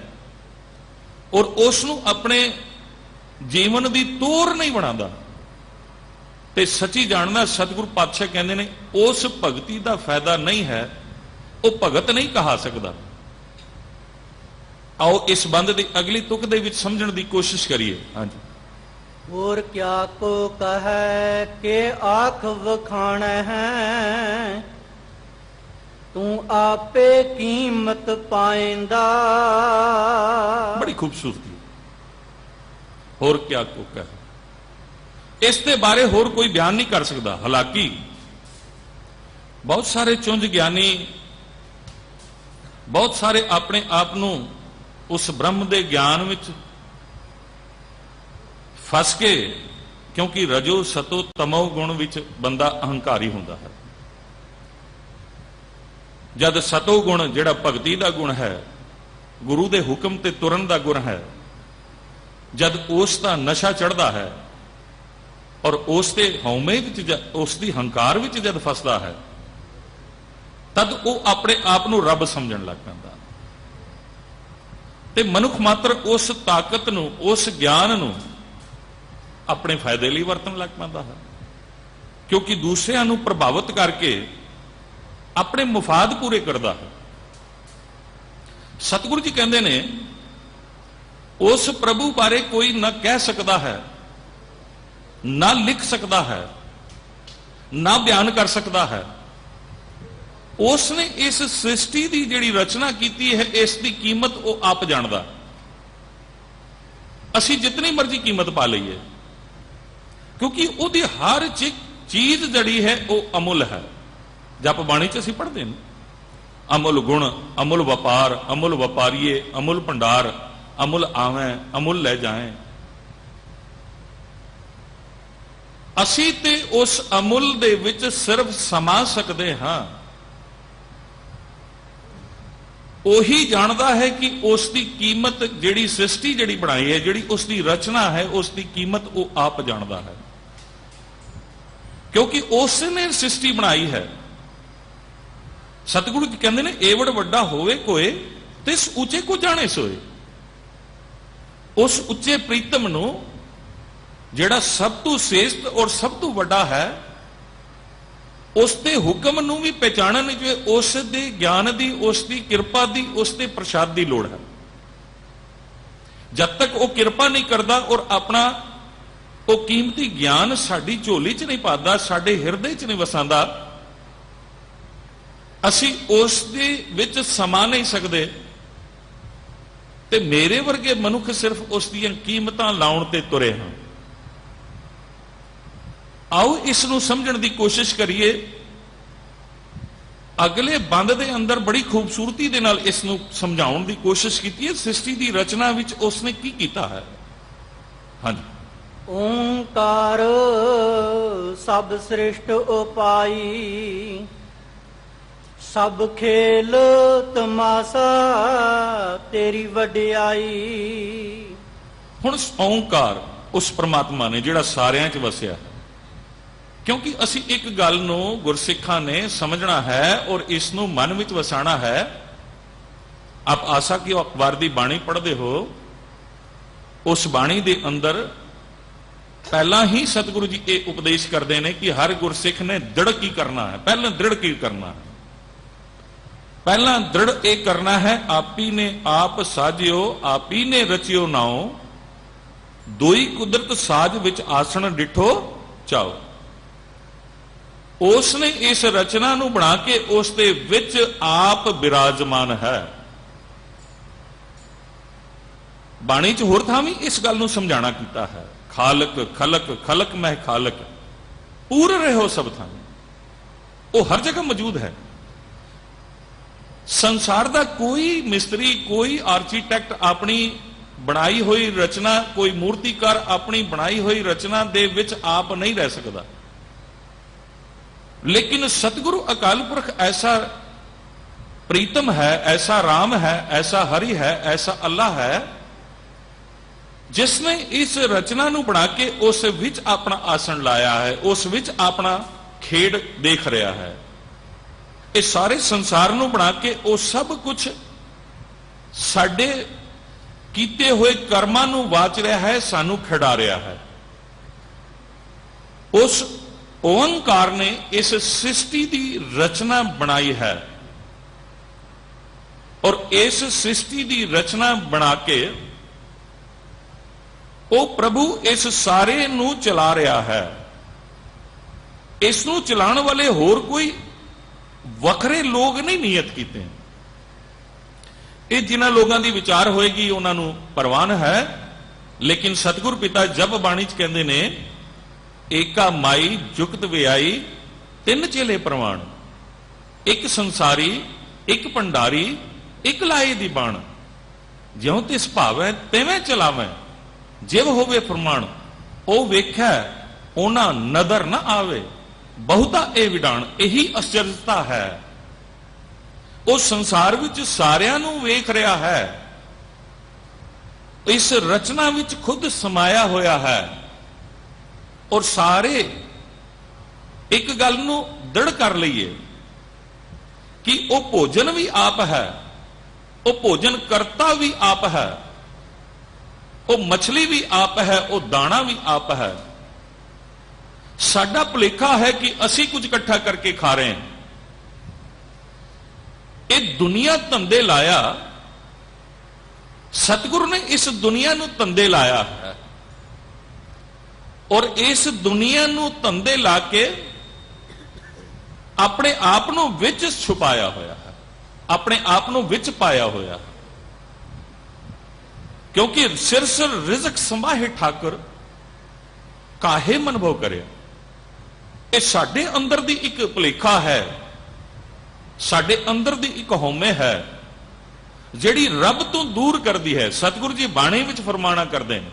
ਔਰ ਉਸ ਨੂੰ ਆਪਣੇ ਜੀਵਨ ਦੀ ਤੋਰ ਨਹੀਂ ਬਣਾਉਂਦਾ, ਤੇ ਸੱਚੀ ਜਾਣਦਾ, ਸਤਿਗੁਰੂ ਪਾਤਸ਼ਾਹ ਕਹਿੰਦੇ ਨੇ, ਉਸ ਭਗਤੀ ਦਾ ਫਾਇਦਾ ਨਹੀਂ ਹੈ, ਉਹ ਭਗਤ ਨਹੀਂ ਕਹਾ ਸਕਦਾ। ਆਓ ਇਸ ਬੰਦ ਦੀ ਅਗਲੀ ਤੁਕ ਦੇ ਵਿੱਚ ਸਮਝਣ ਦੀ ਕੋਸ਼ਿਸ਼ ਕਰੀਏ। ਹਾਂਜੀ। ਹੋਰ ਕਿਆ ਕੋ ਕਹੈ ਕਿ ਆਖ ਵਖਾਣ ਹੈ, ਤੂੰ ਆਪੇ ਕੀਮਤ ਪਾਇੰਦਾ। ਬੜੀ ਖੂਬਸੂਰਤੀ। ਹੋਰ ਕਿਆ ਕੋ ਕਹੈ, ਇਸ ਦੇ ਬਾਰੇ ਹੋਰ ਕੋਈ ਬਿਆਨ ਨਹੀਂ ਕਰ ਸਕਦਾ। ਹਾਲਾਂਕਿ ਬਹੁਤ ਸਾਰੇ ਚੁੰਝ ਗਿਆਨੀ, ਬਹੁਤ ਸਾਰੇ ਆਪਣੇ ਆਪ ਨੂੰ ਉਸ ਬ੍ਰਹਮ ਦੇ ਗਿਆਨ ਵਿੱਚ ਫਸ ਕੇ, ਕਿਉਂਕਿ ਰਜੋ ਸਤੋ ਤਮੋ ਗੁਣ ਵਿੱਚ ਬੰਦਾ ਅਹੰਕਾਰੀ ਹੁੰਦਾ ਹੈ। ਜਦ ਸਤੋ ਗੁਣ ਜਿਹੜਾ ਭਗਤੀ ਦਾ ਗੁਣ ਹੈ, ਗੁਰੂ ਦੇ ਹੁਕਮ ਤੇ ਤੁਰਨ ਦਾ ਗੁਣ ਹੈ, ਜਦ ਉਸ ਦਾ ਨਸ਼ਾ ਚੜ੍ਹਦਾ ਹੈ ਔਰ ਉਸ ਦੇ ਹਉਮੈ ਵਿੱਚ, ਉਸ ਦੀ ਹੰਕਾਰ ਵਿੱਚ ਜਦ ਫਸਦਾ ਹੈ, ਤਦ ਉਹ ਆਪਣੇ ਆਪ ਨੂੰ ਰੱਬ ਸਮਝਣ ਲੱਗ ਪੈਂਦਾ। ਤੇ ਮਨੁੱਖ ਮਾਤਰ ਉਸ ਤਾਕਤ ਨੂੰ, ਉਸ ਗਿਆਨ ਨੂੰ ਆਪਣੇ ਫਾਇਦੇ ਲਈ ਵਰਤਣ ਲੱਗ ਪੈਂਦਾ ਹੈ, ਕਿਉਂਕਿ ਦੂਸਰਿਆਂ ਨੂੰ ਪ੍ਰਭਾਵਿਤ ਕਰਕੇ ਆਪਣੇ ਮੁਫਾਦ ਪੂਰੇ ਕਰਦਾ ਹੈ। ਸਤਿਗੁਰੂ ਜੀ ਕਹਿੰਦੇ ਨੇ ਉਸ ਪ੍ਰਭੂ ਬਾਰੇ ਕੋਈ ਨਾ ਕਹਿ ਸਕਦਾ ਹੈ, ਨਾ ਲਿਖ ਸਕਦਾ ਹੈ, ਨਾ ਬਿਆਨ ਕਰ ਸਕਦਾ ਹੈ। ਉਸ ਨੇ ਇਸ ਸ੍ਰਿਸ਼ਟੀ ਦੀ ਜਿਹੜੀ ਰਚਨਾ ਕੀਤੀ ਹੈ, ਇਸ ਦੀ ਕੀਮਤ ਉਹ ਆਪ ਜਾਣਦਾ। ਅਸੀਂ ਜਿਤਨੀ ਮਰਜ਼ੀ ਕੀਮਤ ਪਾ ਲਈਏ, ਕਿਉਂਕਿ ਉਹਦੀ ਹਰ ਚੀਜ਼ ਜਿਹੜੀ ਹੈ ਉਹ ਅਮੁੱਲ ਹੈ। ਜਪ ਬਾਣੀ ਚ ਅਸੀਂ ਪੜ੍ਹਦੇ ਨੇ, ਅਮੁੱਲ ਗੁਣ, ਅਮੁੱਲ ਵਪਾਰ, ਅਮੁੱਲ ਵਪਾਰੀਏ, ਅਮੁੱਲ ਭੰਡਾਰ, ਅਮੁੱਲ ਆਵੇਂ, ਅਮੁੱਲ ਲੈ ਜਾਏ। ਅਸੀਂ ਤੇ ਉਸ ਅਮੁੱਲ ਦੇ ਵਿੱਚ ਸਿਰਫ ਸਮਾ ਸਕਦੇ ਹਾਂ। ਉਹੀ ਜਾਣਦਾ ਹੈ ਕਿ ਉਸ ਦੀ ਕੀਮਤ, ਜਿਹੜੀ ਸ੍ਰਿਸ਼ਟੀ ਜਿਹੜੀ ਬਣਾਈ ਹੈ, ਜਿਹੜੀ ਉਸ ਦੀ ਰਚਨਾ ਹੈ, ਉਸ ਦੀ ਕੀਮਤ ਉਹ ਆਪ ਜਾਣਦਾ ਹੈ, ਕਿਉਂਕਿ ਉਸ ਨੇ ਸ੍ਰਿਸ਼ਟੀ ਬਣਾਈ ਹੈ। ਸਤਿਗੁਰੂ ਜੀ ਕਹਿੰਦੇ ਨੇ ਏਵੜ ਵੱਡਾ ਹੋਵੇ ਕੋਏ ਤਿਸ ਉੱਚੇ ਕੋ ਜਾਣੇ ਸੋਏ। ਉਸ ਉੱਚੇ ਪ੍ਰੀਤਮ ਨੂੰ, ਜਿਹੜਾ ਸਭ ਤੋਂ ਸ੍ਰੇਸ਼ਟ ਔਰ ਸਭ ਤੋਂ ਵੱਡਾ ਹੈ, ਉਸ ਦੇ ਹੁਕਮ ਨੂੰ ਵੀ ਪਹਿਚਾਣਨ ਜੋ ਉਸ ਦੇ ਗਿਆਨ ਦੀ, ਉਸ ਦੀ ਕਿਰਪਾ ਦੀ, ਉਸ ਦੇ ਪ੍ਰਸਾਦ ਦੀ ਲੋੜ ਹੈ। ਜਦ ਤੱਕ ਉਹ ਕਿਰਪਾ ਨਹੀਂ ਕਰਦਾ ਔਰ ਆਪਣਾ ਉਹ ਕੀਮਤੀ ਗਿਆਨ ਸਾਡੀ ਝੋਲੀ 'ਚ ਨਹੀਂ ਪਾਦਾ, ਸਾਡੇ ਹਿਰਦੇ 'ਚ ਨਹੀਂ ਵਸਾਂਦਾ, ਅਸੀਂ ਉਸ ਦੇ ਵਿੱਚ ਸਮਾ ਨਹੀਂ ਸਕਦੇ। ਤੇ ਮੇਰੇ ਵਰਗੇ ਮਨੁੱਖ ਸਿਰਫ ਉਸ ਦੀਆਂ ਕੀਮਤਾਂ ਲਾਉਣ ਤੇ ਤੁਰੇ ਹਾਂ। ਆਓ ਇਸ ਨੂੰ ਸਮਝਣ ਦੀ ਕੋਸ਼ਿਸ਼ ਕਰੀਏ। ਅਗਲੇ ਬੰਦ ਦੇ ਅੰਦਰ ਬੜੀ ਖੂਬਸੂਰਤੀ ਦੇ ਨਾਲ ਇਸ ਨੂੰ ਸਮਝਾਉਣ ਦੀ ਕੋਸ਼ਿਸ਼ ਕੀਤੀ ਹੈ। ਸ੍ਰਿਸ਼ਟੀ ਦੀ ਰਚਨਾ ਵਿੱਚ ਉਸਨੇ ਕੀ ਕੀਤਾ ਹੈ। ਹਾਂਜੀ, ਓੰਕਾਰ ਸਭ ਸ੍ਰਿਸ਼ਟ ਉਪਾਈ, ਸਭ ਖੇਲ ਤਮਾਸ਼ਾ ਤੇਰੀ ਵਡਿਆਈ। ਹੁਣ ਓੰਕਾਰ ਉਸ ਪ੍ਰਮਾਤਮਾ ਨੇ ਜਿਹੜਾ ਸਾਰਿਆਂ 'ਚ ਵਸਿਆ ਹੈ। ਕਿਉਂਕਿ ਅਸੀਂ ਇੱਕ ਗੱਲ ਨੂੰ ਗੁਰਸਿੱਖਾਂ ਨੇ ਸਮਝਣਾ ਹੈ ਔਰ ਇਸ ਨੂੰ ਮਨ ਵਿੱਚ ਵਸਾਣਾ ਹੈ। ਆਪ ਆਸਾ ਕਿ ਉਹ ਅਖਬਾਰ ਦੀ ਬਾਣੀ ਪੜ੍ਹਦੇ ਹੋ, ਉਸ ਬਾਣੀ ਦੇ ਅੰਦਰ ਪਹਿਲਾਂ ਹੀ ਸਤਿਗੁਰੂ ਜੀ ਇਹ ਉਪਦੇਸ਼ ਕਰਦੇ ਨੇ ਕਿ ਹਰ ਗੁਰਸਿੱਖ ਨੇ ਦ੍ਰਿੜ ਕੀ ਕਰਨਾ ਹੈ। ਪਹਿਲਾਂ ਦ੍ਰਿੜ ਕੀ ਕਰਨਾ ਹੈ, ਪਹਿਲਾਂ ਦ੍ਰਿੜ ਇਹ ਕਰਨਾ ਹੈ, ਆਪੀ ਨੇ ਆਪ ਸਾਜਿਓ, ਆਪੀ ਨੇ ਰਚਿਓ ਨਾਉ, ਦੋਈ ਕੁਦਰਤ ਸਾਜ ਵਿੱਚ ਆਸਣ ਡਿਠੋ ਚਾਓ। ਉਸ ਨੇ ਇਸ ਰਚਨਾ ਨੂੰ ਬਣਾ ਕੇ ਉਸ ਦੇ ਵਿੱਚ ਆਪ ਬਿਰਾਜਮਾਨ ਹੈ। ਬਾਣੀ 'ਚ ਹੋਰ ਥਾਂ ਵੀ ਇਸ ਗੱਲ ਨੂੰ ਸਮਝਾਣਾ ਕੀਤਾ ਹੈ। ਖਾਲਕ ਖਲਕ ਖਲਕ ਮਹਿ ਖਾਲਕ, ਪੂਰ ਰਹੋ ਸਭ ਥਾਂ। ਉਹ ਹਰ ਜਗ੍ਹਾ ਮੌਜੂਦ ਹੈ। ਸੰਸਾਰ ਦਾ ਕੋਈ ਮਿਸਤਰੀ, ਕੋਈ ਆਰਕੀਟੈਕਟ ਆਪਣੀ ਬਣਾਈ ਹੋਈ ਰਚਨਾ, ਕੋਈ ਮੂਰਤੀਕਾਰ ਆਪਣੀ ਬਣਾਈ ਹੋਈ ਰਚਨਾ ਦੇ ਵਿੱਚ ਆਪ ਨਹੀਂ ਰਹਿ ਸਕਦਾ। लेकिन सतगुरु अकाल पुरख ऐसा प्रीतम है, ऐसा राम है, ऐसा हरि है, ऐसा अल्लाह है, जिसने इस रचना ਨੂੰ ਬਣਾ ਕੇ ਉਸ ਵਿੱਚ ਆਪਣਾ ਆਸਣ ਲਾਇਆ ਹੈ, ਉਸ ਵਿੱਚ ਆਪਣਾ ਖੇਡ ਦੇਖ ਰਿਹਾ ਹੈ। ਇਹ ਸਾਰੇ ਸੰਸਾਰ ਨੂੰ ਬਣਾ ਕੇ ਉਹ ਸਭ ਕੁਝ ਸਾਡੇ ਕੀਤੇ ਹੋਏ ਕਰਮਾਂ ਨੂੰ ਵਾਚ ਰਿਹਾ ਹੈ, ਸਾਨੂੰ ਖਿਡਾ ਰਿਹਾ ਹੈ। ਉਸ ओंकार ने इस सृष्टि की रचना बनाई है और इस सृष्टि की रचना बना के वो प्रभु इस सारे नू चला रहा है। इस नू चलाने वाले होर कोई वखरे लोग नहीं नियत कीते। ये जिन्हां लोगों की विचार होएगी उन्होंने परवान है, लेकिन सतगुर पिता जप बाणी च कहते ने ਏਕਾ ਮਾਈ ਜੁਗਤ ਵਿਆਈ ਤਿੰਨ ਚੇਲੇ ਪ੍ਰਵਾਨ, ਇੱਕ ਸੰਸਾਰੀ, ਇੱਕ ਭੰਡਾਰੀ, ਇੱਕ ਲਾਏ ਦੀ ਬਾਣ, ਜਿਉਂ ਤਿਸ ਭਾਵੈ ਤਿਵੇਂ ਚਲਾਵੈ, ਜਿਵ ਹੋਵੇ ਫਰਮਾਨ, ਉਹ ਵੇਖੈ ਉਹਨਾਂ ਨਦਰ ਨਾ ਆਵੇ, ਬਹੁਤਾ ਇਹ ਵਿਡਾਣ। ਇਹੀ ਅਚਰਜਤਾ ਹੈ। ਉਹ ਸੰਸਾਰ ਵਿੱਚ ਸਾਰਿਆਂ ਨੂੰ ਵੇਖ ਰਿਹਾ ਹੈ, ਇਸ ਰਚਨਾ ਵਿੱਚ ਖੁਦ ਸਮਾਇਆ ਹੋਇਆ ਹੈ। और सारे एक गल नूं दृढ़ कर लईए कि वो भोजन भी आप है, वो भोजन करता भी आप है, वो मछली भी आप है, वो दाना भी आप है। ਸਾਡਾ ਭੁਲੇਖਾ ਹੈ ਕਿ ਅਸੀਂ ਕੁਝ ਇਕੱਠਾ ਕਰਕੇ ਖਾ ਰਹੇ ਹਾਂ। ਇਹ ਦੁਨੀਆ ਧੰਦੇ ਲਾਇਆ, ਸਤਿਗੁਰੂ ਨੇ ਇਸ ਦੁਨੀਆ ਨੂੰ ਧੰਦੇ ਲਾਇਆ ਹੈ, ਔਰ ਇਸ ਦੁਨੀਆ ਨੂੰ ਧੰਦੇ ਲਾ ਕੇ ਆਪਣੇ ਆਪ ਨੂੰ ਵਿੱਚ ਛੁਪਾਇਆ ਹੋਇਆ ਹੈ, ਆਪਣੇ ਆਪ ਨੂੰ ਵਿੱਚ ਪਾਇਆ ਹੋਇਆ। ਕਿਉਂਕਿ ਸਿਰ ਸਿਰ ਰਿਜ਼ਕ ਸੰਭਾਹੇ ਠਾਕੁਰ ਕਾਹੇ ਮਨ ਭਉ ਕਰਿਆ। ਇਹ ਸਾਡੇ ਅੰਦਰ ਦੀ ਇੱਕ ਭੁਲੇਖਾ ਹੈ, ਸਾਡੇ ਅੰਦਰ ਦੀ ਇੱਕ ਹਉਮੈ ਹੈ ਜਿਹੜੀ ਰੱਬ ਤੋਂ ਦੂਰ ਕਰਦੀ ਹੈ। ਸਤਿਗੁਰੂ ਜੀ ਬਾਣੀ ਵਿੱਚ ਫਰਮਾਨਾ ਕਰਦੇ ਨੇ,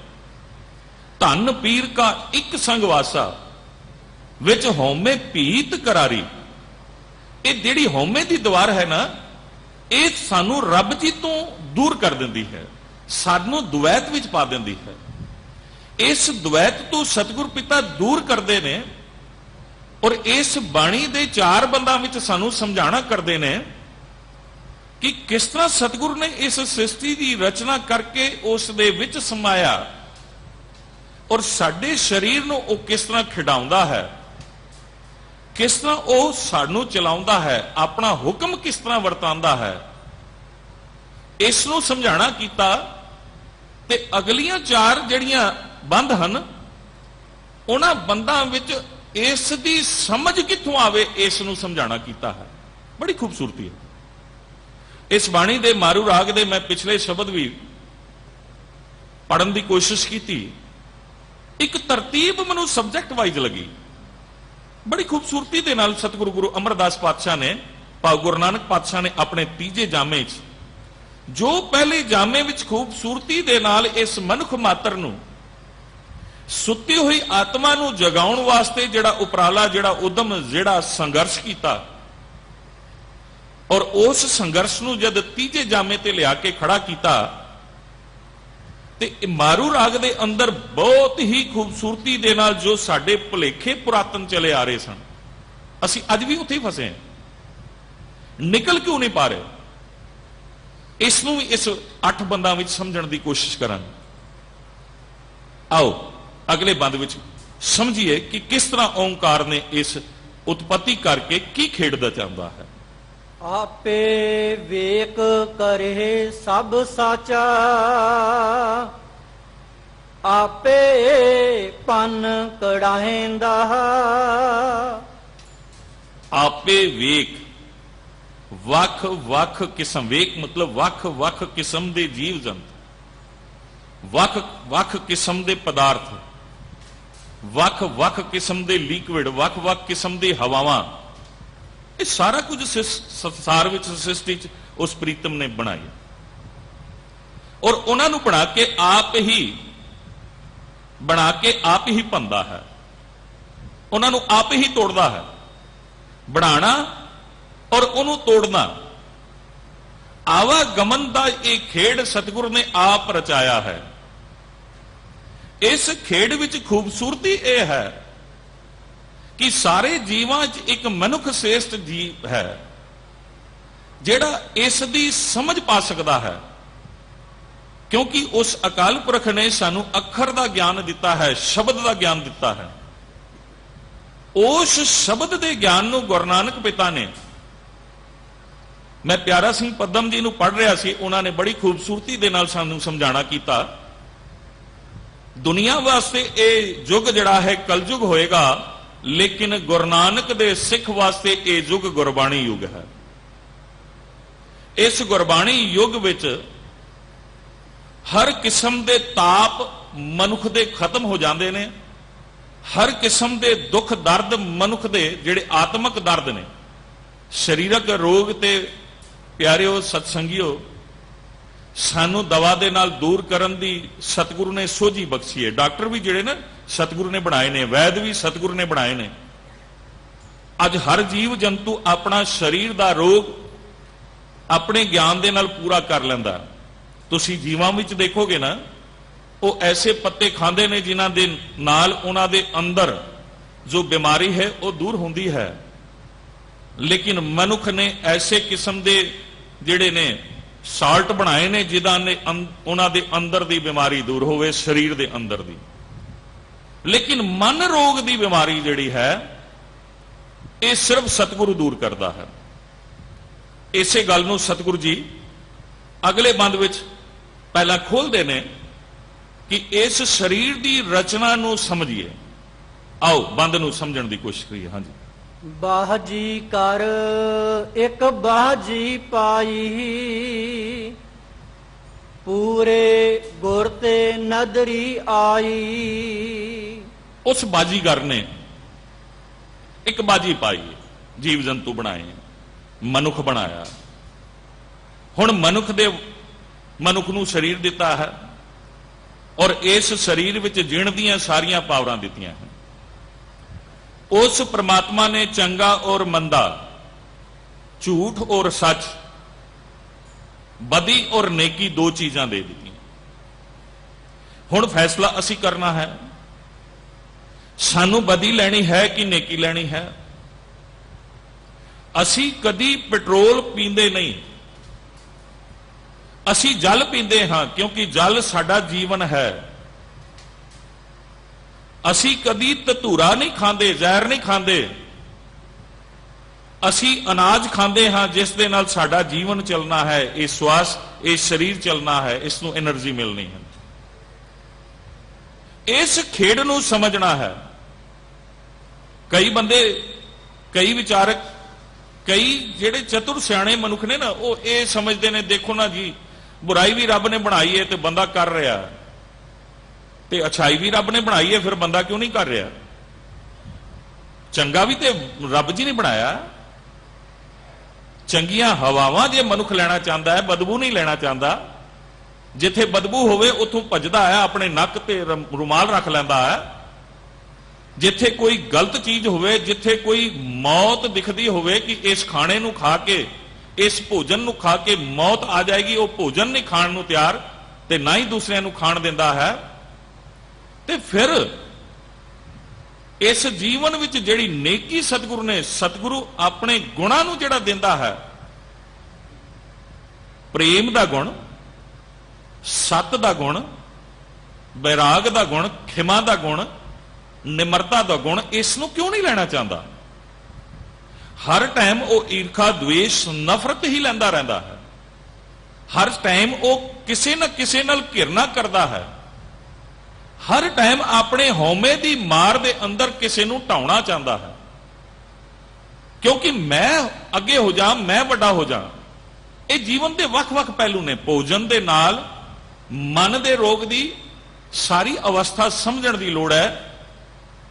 ਧੰਨ ਪੀਰ ਕਾ ਇੱਕ ਸੰਗ ਵਾਸਾ ਵਿੱਚ ਹਉਮੈ ਭੀਤ ਕਰਾਰੀ। ਇਹ ਜਿਹੜੀ ਹਉਮੈ ਦੀ ਦੀਵਾਰ ਹੈ ਨਾ, ਇਹ ਸਾਨੂੰ ਰੱਬ ਜੀ ਤੋਂ ਦੂਰ ਕਰ ਦਿੰਦੀ ਹੈ, ਸਾਨੂੰ ਦੁਵੈਤ ਵਿੱਚ ਪਾ ਦਿੰਦੀ ਹੈ। ਇਸ ਦੁਵੈਤ ਤੋਂ ਸਤਿਗੁਰ ਪਿਤਾ ਦੂਰ ਕਰਦੇ ਨੇ, ਔਰ ਇਸ ਬਾਣੀ ਦੇ 4 ਬੰਦਾਂ ਵਿੱਚ ਸਾਨੂੰ ਸਮਝਾਣਾ ਕਰਦੇ ਨੇ ਕਿ ਕਿਸ ਤਰ੍ਹਾਂ ਸਤਿਗੁਰ ਨੇ ਇਸ ਸ੍ਰਿਸ਼ਟੀ ਦੀ ਰਚਨਾ ਕਰਕੇ ਉਸ ਦੇ ਵਿੱਚ ਸਮਾਇਆ, ਔਰ ਸਾਡੇ ਸਰੀਰ ਨੂੰ ਉਹ ਕਿਸ ਤਰ੍ਹਾਂ ਖਿਡਾਉਂਦਾ ਹੈ, ਕਿਸ ਤਰ੍ਹਾਂ ਉਹ ਸਾਨੂੰ ਚਲਾਉਂਦਾ ਹੈ, ਆਪਣਾ ਹੁਕਮ ਕਿਸ ਤਰ੍ਹਾਂ ਵਰਤਾਉਂਦਾ ਹੈ। ਇਸ ਨੂੰ ਸਮਝਾਣਾ ਕੀਤਾ ਤੇ ਅਗਲੀਆਂ 4 ਜਿਹੜੀਆਂ ਬੰਦ ਹਨ, ਉਹਨਾਂ ਬੰਦਾਂ ਵਿੱਚ ਇਸ ਦੀ ਸਮਝ ਕਿੱਥੋਂ ਆਵੇ, ਇਸ ਨੂੰ ਸਮਝਾਣਾ ਕੀਤਾ ਹੈ। ਬੜੀ ਖੂਬਸੂਰਤੀ ਹੈ ਇਸ ਬਾਣੀ ਦੇ। ਮਾਰੂ ਰਾਗ ਦੇ ਮੈਂ ਪਿਛਲੇ ਸ਼ਬਦ ਵੀ ਪੜਨ ਦੀ ਕੋਸ਼ਿਸ਼ ਕੀਤੀ। ਇੱਕ ਤਰਤੀਬ ਮੈਨੂੰ ਸਬਜੈਕਟ ਵਾਈਜ਼ ਲੱਗੀ, ਬੜੀ ਖੂਬਸੂਰਤੀ ਦੇ ਨਾਲ ਸਤਿਗੁਰੂ ਗੁਰੂ ਅਮਰਦਾਸ ਪਾਤਸ਼ਾਹ ਨੇ, ਭਾਵ ਗੁਰੂ ਨਾਨਕ ਪਾਤਸ਼ਾਹ ਨੇ ਆਪਣੇ 3ਜੇ ਜਾਮੇ 'ਚ, ਜੋ ਪਹਿਲੇ ਜਾਮੇ ਵਿੱਚ ਖੂਬਸੂਰਤੀ ਦੇ ਨਾਲ ਇਸ ਮਨੁੱਖ ਮਾਤਰ ਨੂੰ, ਸੁੱਤੀ ਹੋਈ ਆਤਮਾ ਨੂੰ ਜਗਾਉਣ ਵਾਸਤੇ ਜਿਹੜਾ ਉਪਰਾਲਾ, ਜਿਹੜਾ ਉਦਮ, ਜਿਹੜਾ ਸੰਘਰਸ਼ ਕੀਤਾ, ਔਰ ਉਸ ਸੰਘਰਸ਼ ਨੂੰ ਜਦ 3ਜੇ ਜਾਮੇ ਤੇ ਲਿਆ ਕੇ ਖੜਾ ਕੀਤਾ, ਤੇ ਮਾਰੂ ਰਾਗ ਦੇ ਅੰਦਰ ਬਹੁਤ ਹੀ ਖੂਬਸੂਰਤੀ ਦੇ ਨਾਲ ਜੋ ਸਾਡੇ ਭੁਲੇਖੇ ਪੁਰਾਤਨ ਚਲੇ ਆ ਰਹੇ ਸਨ, ਅਸੀਂ ਅੱਜ ਵੀ ਉੱਥੇ ਹੀ ਫਸੇ ਹਾਂ। ਨਿਕਲ ਕਿਉਂ ਨਹੀਂ ਪਾ ਰਹੇ? ਇਸ ਨੂੰ ਵੀ ਇਸ 8 ਬੰਦਾਂ ਵਿੱਚ ਸਮਝਣ ਦੀ ਕੋਸ਼ਿਸ਼ ਕਰਾਂਗੇ। ਆਓ ਅਗਲੇ ਬੰਦ ਵਿੱਚ ਸਮਝੀਏ ਕਿ ਕਿਸ ਤਰ੍ਹਾਂ ਓਂਕਾਰ ਨੇ ਇਸ ਉਤਪਤੀ ਕਰਕੇ ਕੀ ਖੇਡਦਾ ਚਾਹੁੰਦਾ ਹੈ। ਆਪੇ ਵੇਖ ਕਰੇ ਸਭ ਸਾਚਾ, ਆਪੇ ਪਨ ਕੜਾਹੇਂਦਾ। ਆਪੇ ਵੇਖ, ਵੱਖ ਵੱਖ ਕਿਸਮ, ਵੇਖ ਮਤਲਬ ਵੱਖ ਵੱਖ ਕਿਸਮ ਦੇ ਜੀਵ ਜੰਤ, ਵੱਖ ਵੱਖ ਕਿਸਮ ਦੇ ਪਦਾਰਥ, ਵੱਖ ਵੱਖ ਕਿਸਮ ਦੇ ਲਿਕਵਿਡ, ਵੱਖ ਵੱਖ ਕਿਸਮ ਦੀ ਹਵਾਵਾਂ, ਇਹ ਸਾਰਾ ਕੁਝ ਸੰਸਾਰ ਵਿੱਚ, ਸ੍ਰਿਸ਼ਟੀ 'ਚ ਉਸ ਪ੍ਰੀਤਮ ਨੇ ਬਣਾਇਆ, ਔਰ ਉਹਨਾਂ ਨੂੰ ਬਣਾ ਕੇ ਆਪ ਹੀ ਭੰਦਾ ਹੈ, ਉਹਨਾਂ ਨੂੰ ਆਪ ਹੀ ਤੋੜਦਾ ਹੈ। ਬਣਾਣਾ ਔਰ ਉਹਨੂੰ ਤੋੜਨਾ, ਆਵਾਗਮਨ ਦਾ ਇਹ ਖੇਡ ਸਤਿਗੁਰ ਨੇ ਆਪ ਰਚਾਇਆ ਹੈ। ਇਸ ਖੇਡ ਵਿੱਚ ਖੂਬਸੂਰਤੀ ਇਹ ਹੈ ਕਿ ਸਾਰੇ ਜੀਵਾਂ 'ਚ ਇੱਕ ਮਨੁੱਖ ਸ੍ਰੇਸ਼ਟ ਜੀਵ ਹੈ ਜਿਹੜਾ ਇਸ ਦੀ ਸਮਝ ਪਾ ਸਕਦਾ ਹੈ, ਕਿਉਂਕਿ ਉਸ ਅਕਾਲ ਪੁਰਖ ਨੇ ਸਾਨੂੰ ਅੱਖਰ ਦਾ ਗਿਆਨ ਦਿੱਤਾ ਹੈ, ਸ਼ਬਦ ਦਾ ਗਿਆਨ ਦਿੱਤਾ ਹੈ। ਉਸ ਸ਼ਬਦ ਦੇ ਗਿਆਨ ਨੂੰ ਗੁਰੂ ਨਾਨਕ ਪਿਤਾ ਨੇ, ਮੈਂ ਪਿਆਰਾ ਸਿੰਘ ਪੱਦਮ ਜੀ ਨੂੰ ਪੜ੍ਹ ਰਿਹਾ ਸੀ, ਉਹਨਾਂ ਨੇ ਬੜੀ ਖੂਬਸੂਰਤੀ ਦੇ ਨਾਲ ਸਾਨੂੰ ਸਮਝਾਣਾ ਕੀਤਾ। ਦੁਨੀਆ ਵਾਸਤੇ ਇਹ ਯੁੱਗ ਜਿਹੜਾ ਹੈ ਕਲਯੁਗ ਹੋਏਗਾ, ਲੇਕਿਨ ਗੁਰੂ ਨਾਨਕ ਦੇ ਸਿੱਖ ਵਾਸਤੇ ਇਹ ਯੁੱਗ ਗੁਰਬਾਣੀ ਯੁੱਗ ਹੈ। ਇਸ ਗੁਰਬਾਣੀ ਯੁੱਗ ਵਿੱਚ ਹਰ ਕਿਸਮ ਦੇ ਤਾਪ ਮਨੁੱਖ ਦੇ ਖਤਮ ਹੋ ਜਾਂਦੇ ਨੇ, ਹਰ ਕਿਸਮ ਦੇ ਦੁੱਖ ਦਰਦ ਮਨੁੱਖ ਦੇ ਜਿਹੜੇ ਆਤਮਿਕ ਦਰਦ ਨੇ, ਸਰੀਰਕ ਰੋਗ ਤੇ ਪਿਆਰਿਓ ਸਤਸੰਗੀਓ, ਸਾਨੂੰ ਦਵਾ ਦੇ ਨਾਲ ਦੂਰ ਕਰਨ ਦੀ ਸਤਿਗੁਰੂ ਨੇ ਸੋਝੀ ਬਖਸ਼ੀ ਹੈ। ਡਾਕਟਰ ਵੀ ਜਿਹੜੇ ਨੇ ਸਤਿਗੁਰੂ ਨੇ ਬਣਾਏ ਨੇ, ਵੈਦ ਵੀ ਸਤਿਗੁਰੂ ਨੇ ਬਣਾਏ ਨੇ। ਅੱਜ ਹਰ ਜੀਵ ਜੰਤੂ ਆਪਣਾ ਸਰੀਰ ਦਾ ਰੋਗ ਆਪਣੇ ਗਿਆਨ ਦੇ ਨਾਲ ਪੂਰਾ ਕਰ ਲੈਂਦਾ। ਤੁਸੀਂ ਜੀਵਾਂ ਵਿੱਚ ਦੇਖੋਗੇ ਨਾ, ਉਹ ਐਸੇ ਪੱਤੇ ਖਾਂਦੇ ਨੇ ਜਿਨ੍ਹਾਂ ਦੇ ਨਾਲ ਉਹਨਾਂ ਦੇ ਅੰਦਰ ਜੋ ਬਿਮਾਰੀ ਹੈ ਉਹ ਦੂਰ ਹੁੰਦੀ ਹੈ, ਲੇਕਿਨ ਮਨੁੱਖ ਨੇ ਐਸੇ ਕਿਸਮ ਦੇ ਜਿਹੜੇ ਨੇ ਸਾਲਟ ਬਣਾਏ ਨੇ ਜਿਨ੍ਹਾਂ ਨੇ ਉਹਨਾਂ ਦੇ ਅੰਦਰ ਦੀ ਬਿਮਾਰੀ ਦੂਰ ਹੋਵੇ, ਸਰੀਰ ਦੇ ਅੰਦਰ ਦੀ। ਲੇਕਿਨ ਮਨ ਰੋਗ ਦੀ ਬਿਮਾਰੀ ਜਿਹੜੀ ਹੈ ਇਹ ਸਿਰਫ ਸਤਿਗੁਰੂ ਦੂਰ ਕਰਦਾ ਹੈ। ਇਸੇ ਗੱਲ ਨੂੰ ਸਤਿਗੁਰੂ ਜੀ ਅਗਲੇ ਬੰਦ ਵਿੱਚ ਪਹਿਲਾਂ ਖੋਲਦੇ ਨੇ ਕਿ ਇਸ ਸਰੀਰ ਦੀ ਰਚਨਾ ਨੂੰ ਸਮਝੀਏ। ਆਓ ਬੰਦ ਨੂੰ ਸਮਝਣ ਦੀ ਕੋਸ਼ਿਸ਼ ਕਰੀਏ। ਹਾਂਜੀ, ਬਾਜੀ ਕਰ ਇੱਕ ਬਾਜੀ ਪਾਈ, ਪੂਰੇ ਗੁਰ ਤੇ ਨਦਰੀ ਆਈ। ਉਸ ਬਾਜੀਗਰ ਨੇ ਇੱਕ ਬਾਜੀ ਪਾਈ, ਜੀਵ ਜੰਤੂ ਬਣਾਏ, ਮਨੁੱਖ ਬਣਾਇਆ। ਹੁਣ ਮਨੁੱਖ ਨੂੰ ਸਰੀਰ ਦਿੱਤਾ ਹੈ ਔਰ ਇਸ ਸਰੀਰ ਵਿੱਚ ਜਿਣ ਦੀਆਂ ਸਾਰੀਆਂ ਪਾਵਰਾਂ ਦਿੱਤੀਆਂ ਹਨ। ਉਸ ਪ੍ਰਮਾਤਮਾ ਨੇ ਚੰਗਾ ਔਰ ਮੰਦਾ, ਝੂਠ ਔਰ ਸੱਚ, ਬਦੀ ਔਰ ਨੇਕੀ ਦੋ ਚੀਜ਼ਾਂ ਦੇ ਦਿੱਤੀਆਂ। ਹੁਣ ਫੈਸਲਾ ਅਸੀਂ ਕਰਨਾ ਹੈ, ਸਾਨੂੰ ਬਦੀ ਲੈਣੀ ਹੈ ਕਿ ਨੇਕੀ ਲੈਣੀ ਹੈ। ਅਸੀਂ ਕਦੀ ਪੈਟਰੋਲ ਪੀਂਦੇ ਨਹੀਂ, ਅਸੀਂ ਜਲ ਪੀਂਦੇ ਹਾਂ, ਕਿਉਂਕਿ ਜਲ ਸਾਡਾ ਜੀਵਨ ਹੈ। ਅਸੀਂ ਕਦੀ ਧਤੂਰਾ ਨਹੀਂ ਖਾਂਦੇ, ਜ਼ਹਿਰ ਨਹੀਂ ਖਾਂਦੇ, ਅਸੀਂ ਅਨਾਜ ਖਾਂਦੇ ਹਾਂ ਜਿਸ ਦੇ ਨਾਲ ਸਾਡਾ ਜੀਵਨ ਚੱਲਣਾ ਹੈ, ਇਹ ਸਵਾਸ, ਇਹ ਸਰੀਰ ਚੱਲਣਾ ਹੈ, ਇਸ ਨੂੰ એનર્ਜੀ ਮਿਲਣੀ ਹੈ। ਇਸ ਖੇਡ ਨੂੰ ਸਮਝਣਾ ਹੈ। ਕਈ ਬੰਦੇ, ਕਈ ਵਿਚਾਰਕ, ਕਈ ਜਿਹੜੇ ਚਤੁਰ ਸਿਆਣੇ ਮਨੁੱਖ ਨੇ ਨਾ, ਉਹ ਇਹ ਸਮਝਦੇ ਨੇ, ਦੇਖੋ ਨਾ ਜੀ, ਬੁਰਾਈ ਵੀ ਰੱਬ ਨੇ ਬਣਾਈ ਹੈ ਤੇ ਬੰਦਾ ਕਰ ਰਿਹਾ, ਤੇ ਅਛਾਈ ਵੀ ਰੱਬ ਨੇ ਬਣਾਈ ਹੈ, ਫਿਰ ਬੰਦਾ ਕਿਉਂ ਨਹੀਂ ਕਰ ਰਿਹਾ? ਚੰਗਾ ਵੀ ਤੇ ਰੱਬ ਜੀ ਨੇ ਬਣਾਇਆ। ਚੰਗੀਆਂ ਹਵਾਵਾਂ ਜੇ ਮਨੁੱਖ ਲੈਣਾ ਚਾਹੁੰਦਾ ਹੈ, ਬਦਬੂ ਨਹੀਂ ਲੈਣਾ ਚਾਹੁੰਦਾ, ਜਿੱਥੇ ਬਦਬੂ ਹੋਵੇ ਉੱਥੋਂ ਭੱਜਦਾ ਹੈ, ਆਪਣੇ ਨੱਕ ਤੇ ਰੁਮਾਲ ਰੱਖ ਲੈਂਦਾ ਹੈ। ਜਿੱਥੇ ਕੋਈ ਗਲਤ ਚੀਜ਼ ਹੋਵੇ, ਜਿੱਥੇ ਕੋਈ ਮੌਤ ਦਿਖਦੀ ਹੋਵੇ ਕਿ ਇਸ ਖਾਣੇ ਨੂੰ ਖਾ ਕੇ, ਇਸ ਭੋਜਨ ਨੂੰ ਖਾ ਕੇ ਮੌਤ ਆ ਜਾਏਗੀ, ਉਹ ਭੋਜਨ ਨਹੀਂ ਖਾਣ ਨੂੰ ਤਿਆਰ ਤੇ ਨਾ ਹੀ ਦੂਸਰਿਆਂ ਨੂੰ ਖਾਣ ਦਿੰਦਾ ਹੈ। ਤੇ ਫਿਰ ਇਸ ਜੀਵਨ ਵਿੱਚ ਜਿਹੜੀ ਨੇਕੀ ਸਤਿਗੁਰੂ ਆਪਣੇ ਗੁਣਾਂ ਨੂੰ ਜਿਹੜਾ ਦਿੰਦਾ ਹੈ, ਪ੍ਰੇਮ ਦਾ ਗੁਣ, ਸਤ ਦਾ ਗੁਣ, ਬੈਰਾਗ ਦਾ ਗੁਣ, ਖਿਮਾ ਦਾ ਗੁਣ, ਨਿਮਰਤਾ ਦਾ ਗੁਣ, ਇਸ ਨੂੰ ਕਿਉਂ ਨਹੀਂ ਲੈਣਾ ਚਾਹੁੰਦਾ? ਹਰ ਟਾਈਮ ਉਹ ਈਰਖਾ, ਦਵੇਸ਼, ਨਫ਼ਰਤ ਹੀ ਲੈਂਦਾ ਰਹਿੰਦਾ ਹੈ। ਹਰ ਟਾਈਮ ਉਹ ਕਿਸੇ ਨਾ ਕਿਸੇ ਨਾਲ ਘਿਰਨਾ ਕਰਦਾ ਹੈ। ਹਰ ਟਾਈਮ ਆਪਣੇ ਹਉਮੈ ਦੀ ਮਾਰ ਦੇ ਅੰਦਰ ਕਿਸੇ ਨੂੰ ਢਾਉਣਾ ਚਾਹੁੰਦਾ ਹੈ, ਕਿਉਂਕਿ ਮੈਂ ਅੱਗੇ ਹੋ ਜਾ, ਮੈਂ ਵੱਡਾ ਹੋ ਜਾ। ਇਹ ਜੀਵਨ ਦੇ ਵੱਖ-ਵੱਖ ਪਹਿਲੂ ਨੇ। ਭੋਜਨ ਦੇ ਨਾਲ ਮਨ ਦੇ ਰੋਗ ਦੀ ਸਾਰੀ ਅਵਸਥਾ ਸਮਝਣ ਦੀ ਲੋੜ ਹੈ।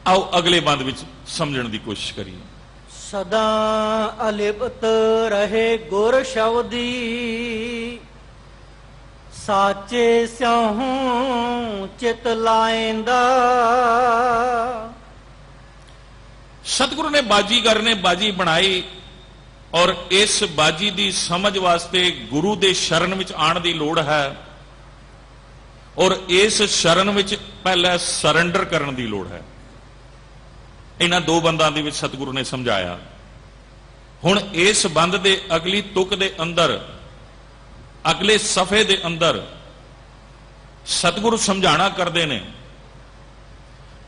ਆਓ ਅਗਲੇ ਬੰਦ ਵਿੱਚ ਸਮਝਣ ਦੀ ਕੋਸ਼ਿਸ਼ ਕਰੀਏ। ਸਦਾ ਅਲਿਪਤ ਰਹੇ ਗੁਰ ਸ਼ਬਦੀ, ਸਾਚੇ ਸਿਉ ਚਿਤ ਲਾਇੰਦਾ। ਸਤਿਗੁਰੂ ਨੇ ਬਾਜੀਗਰ ਨੇ ਬਾਜੀ ਬਣਾਈ ਔਰ ਇਸ ਬਾਜੀ ਦੀ ਸਮਝ ਵਾਸਤੇ ਗੁਰੂ ਦੇ ਸ਼ਰਨ ਵਿੱਚ ਆਉਣ ਦੀ ਲੋੜ ਹੈ ਔਰ ਇਸ ਸ਼ਰਨ ਵਿੱਚ ਪਹਿਲਾਂ ਸਰੈਂਡਰ ਕਰਨ ਦੀ ਲੋੜ ਹੈ। ਇਹਨਾਂ ਦੋ ਬੰਦਾਂ ਦੇ ਵਿੱਚ ਸਤਿਗੁਰੂ ਨੇ ਸਮਝਾਇਆ। ਹੁਣ ਇਸ ਬੰਦ ਦੇ ਅਗਲੀ ਤੁਕ ਦੇ ਅੰਦਰ, ਅਗਲੇ ਸਫੇ ਦੇ ਅੰਦਰ ਸਤਿਗੁਰੂ ਸਮਝਾਣਾ ਕਰਦੇ ਨੇ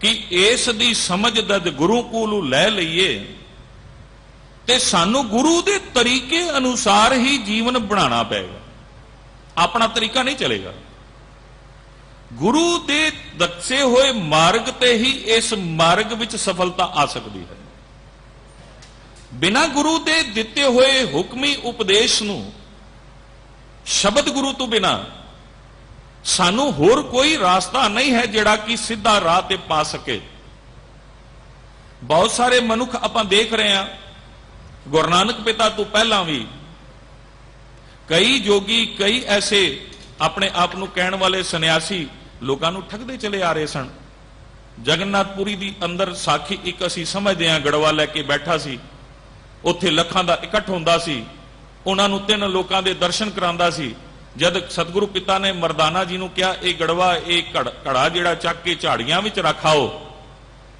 ਕਿ ਇਸ ਦੀ ਸਮਝ ਜਦ ਗੁਰੂ ਕੋਲੋਂ ਲੈ ਲਈਏ ਤੇ ਸਾਨੂੰ ਗੁਰੂ ਦੇ ਤਰੀਕੇ ਅਨੁਸਾਰ ਹੀ ਜੀਵਨ ਬਣਾਉਣਾ ਪਏਗਾ। ਆਪਣਾ ਤਰੀਕਾ ਨਹੀਂ ਚਲੇਗਾ। ਗੁਰੂ ਦੇ ਦੱਸੇ ਹੋਏ ਮਾਰਗ ਤੇ ਹੀ ਇਸ ਮਾਰਗ ਵਿੱਚ ਸਫਲਤਾ ਆ ਸਕਦੀ ਹੈ। ਬਿਨਾਂ ਗੁਰੂ ਦੇ ਦਿੱਤੇ ਹੋਏ ਹੁਕਮੀ ਉਪਦੇਸ਼ ਨੂੰ, ਸ਼ਬਦ ਗੁਰੂ ਤੋਂ ਬਿਨਾਂ ਸਾਨੂੰ ਹੋਰ ਕੋਈ ਰਾਸਤਾ ਨਹੀਂ ਹੈ ਜਿਹੜਾ ਕਿ ਸਿੱਧਾ ਰਾਹ ਤੇ ਪਾ ਸਕੇ। ਬਹੁਤ ਸਾਰੇ ਮਨੁੱਖ ਆਪਾਂ ਦੇਖ ਰਹੇ ਹਾਂ, ਗੁਰੂ ਨਾਨਕ ਪਿਤਾ ਤੋਂ ਪਹਿਲਾਂ ਵੀ ਕਈ ਜੋਗੀ, ਕਈ ਐਸੇ ਆਪਣੇ ਆਪ ਨੂੰ ਕਹਿਣ ਵਾਲੇ ਸੰਨਿਆਸੀ ਲੋਕਾਂ ਨੂੰ ਠੱਗਦੇ ਚਲੇ ਆ ਰਹੇ ਸਨ। ਜਗਨਨਾਥਪੁਰੀ ਦੀ ਅੰਦਰ ਸਾਖੀ ਇੱਕ ਅਸੀਂ ਸਮਝਦੇ ਹਾਂ, ਗੜਵਾ ਲੈ ਕੇ ਬੈਠਾ ਸੀ, ਉੱਥੇ ਲੱਖਾਂ ਦਾ ਇਕੱਠ ਹੁੰਦਾ ਸੀ, ਉਹਨਾਂ ਨੂੰ 3 ਲੋਕਾਂ ਦੇ ਦਰਸ਼ਨ ਕਰਾਉਂਦਾ ਸੀ। ਜਦ ਸਤਿਗੁਰੂ ਪਿਤਾ ਨੇ ਮਰਦਾਨਾ ਜੀ ਨੂੰ ਕਿਹਾ, ਇਹ ਗੜਵਾ, ਇਹ ਘੜਾ ਜਿਹੜਾ ਚੱਕ ਕੇ ਝਾੜੀਆਂ ਵਿੱਚ ਰੱਖਾਓ,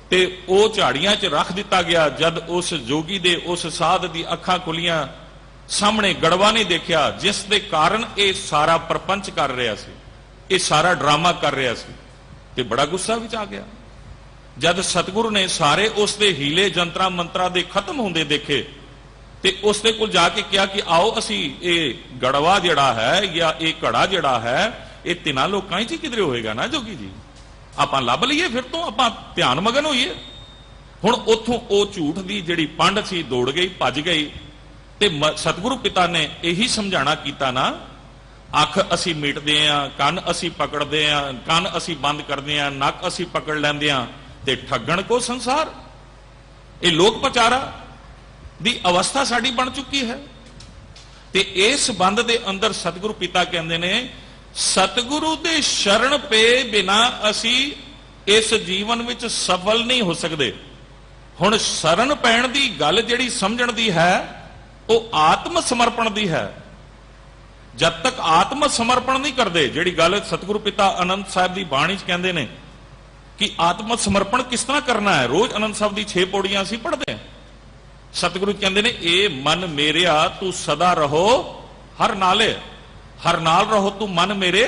ਤੇ ਉਹ ਝਾੜੀਆਂ 'ਚ ਰੱਖ ਦਿੱਤਾ ਗਿਆ। ਜਦ ਉਸ ਜੋਗੀ ਦੇ, ਉਸ ਸਾਧ ਦੀ ਅੱਖਾਂ ਖੁੱਲੀਆਂ, ਸਾਹਮਣੇ ਗੜਵਾ ਨਹੀਂ ਦੇਖਿਆ, ਜਿਸ ਦੇ ਕਾਰਨ ਇਹ ਸਾਰਾ ਪ੍ਰਪੰਚ ਕਰ ਰਿਹਾ ਸੀ, ਇਹ ਸਾਰਾ ਡਰਾਮਾ ਕਰ ਰਿਹਾ ਸੀ, ਤੇ ਬੜਾ ਗੁੱਸਾ ਵਿੱਚ ਆ ਗਿਆ। ਜਦ ਸਤਿਗੁਰੂ ਨੇ ਸਾਰੇ ਉਸ ਦੇ ਹੀਲੇ ਜੰਤਰਾਂ ਮੰਤਰਾਂ ਦੇ ਖਤਮ ਹੁੰਦੇ ਦੇਖੇ ਤੇ ਉਸ ਦੇ ਕੋਲ ਜਾ ਕੇ ਕਿਹਾ ਕਿ ਆਓ ਅਸੀਂ ਇਹ ਗੜਵਾ ਜਿਹੜਾ ਹੈ ਜਾਂ ਇਹ ਘੜਾ ਜਿਹੜਾ ਹੈ ਇਹ ਤਿੰਨਾਂ ਲੋਕਾਂ 'ਚ ਹੀ ਕਿਧਰੇ ਹੋਏਗਾ ਨਾ ਜੋਗੀ ਜੀ, ਆਪਾਂ ਲੱਭ ਲਈਏ, ਫਿਰ ਤੋਂ ਆਪਾਂ ਧਿਆਨ ਮਗਨ ਹੋਈਏ। ਹੁਣ ਉੱਥੋਂ ਉਹ ਝੂਠ ਦੀ ਜਿਹੜੀ ਪੰਡ ਸੀ ਦੌੜ ਗਈ, ਭੱਜ ਗਈ ਤੇ ਸਤਿਗੁਰੂ ਪਿਤਾ ਨੇ ਇਹੀ ਸਮਝਾਣਾ ਕੀਤਾ ਨਾ, ਅੱਖ ਅਸੀਂ ਮੀਟਦੇ ਆਂ, ਕੰਨ ਅਸੀਂ ਪਕੜਦੇ ਆਂ, ਕੰਨ ਅਸੀਂ ਬੰਦ ਕਰਦੇ ਆਂ, ਨੱਕ ਅਸੀਂ ਪਕੜ ਲੈਂਦੇ ਆਂ ਤੇ ਠੱਗਣ ਕੋ ਸੰਸਾਰ। ਇਹ ਲੋਕ ਪ੍ਰਚਾਰਾ ਦੀ ਅਵਸਥਾ ਸਾਡੀ ਬਣ ਚੁੱਕੀ ਹੈ। ਤੇ ਇਸ ਬੰਦ ਦੇ ਅੰਦਰ ਸਤਿਗੁਰੂ ਪਿਤਾ ਕਹਿੰਦੇ ਨੇ ਸਤਿਗੁਰੂ ਦੇ ਸ਼ਰਨ ਪੇ ਬਿਨਾ ਅਸੀਂ ਇਸ ਜੀਵਨ ਵਿੱਚ ਸਫਲ ਨਹੀਂ ਹੋ ਸਕਦੇ। ਹੁਣ ਸ਼ਰਨ ਪੈਣ ਦੀ ਗੱਲ ਜਿਹੜੀ ਸਮਝਣ ਦੀ ਹੈ ਉਹ ਆਤਮ ਸਮਰਪਣ ਦੀ ਹੈ। ਜਦ ਤੱਕ ਆਤਮ ਸਮਰਪਣ ਨਹੀਂ ਕਰਦੇ, ਜਿਹੜੀ ਗੱਲ ਸਤਿਗੁਰੂ ਪਿਤਾ ਆਨੰਦ ਸਾਹਿਬ ਦੀ ਬਾਣੀ 'ਚ ਕਹਿੰਦੇ ਨੇ ਕਿ ਆਤਮ ਸਮਰਪਣ ਕਿਸ ਤਰ੍ਹਾਂ ਕਰਨਾ ਹੈ, ਰੋਜ਼ ਆਨੰਦ ਸਾਹਿਬ ਦੀ 6 ਪੌੜੀਆਂ ਅਸੀਂ ਪੜ੍ਹਦੇ ਹਾਂ। ਸਤਿਗੁਰੂ ਕਹਿੰਦੇ ਨੇ ਇਹ ਮਨ ਮੇਰਿਆ ਤੂੰ ਸਦਾ ਰਹੋ ਹਰ ਨਾਲੇ, ਹਰ ਨਾਲ ਰਹੋ ਤੂੰ ਮਨ ਮੇਰੇ,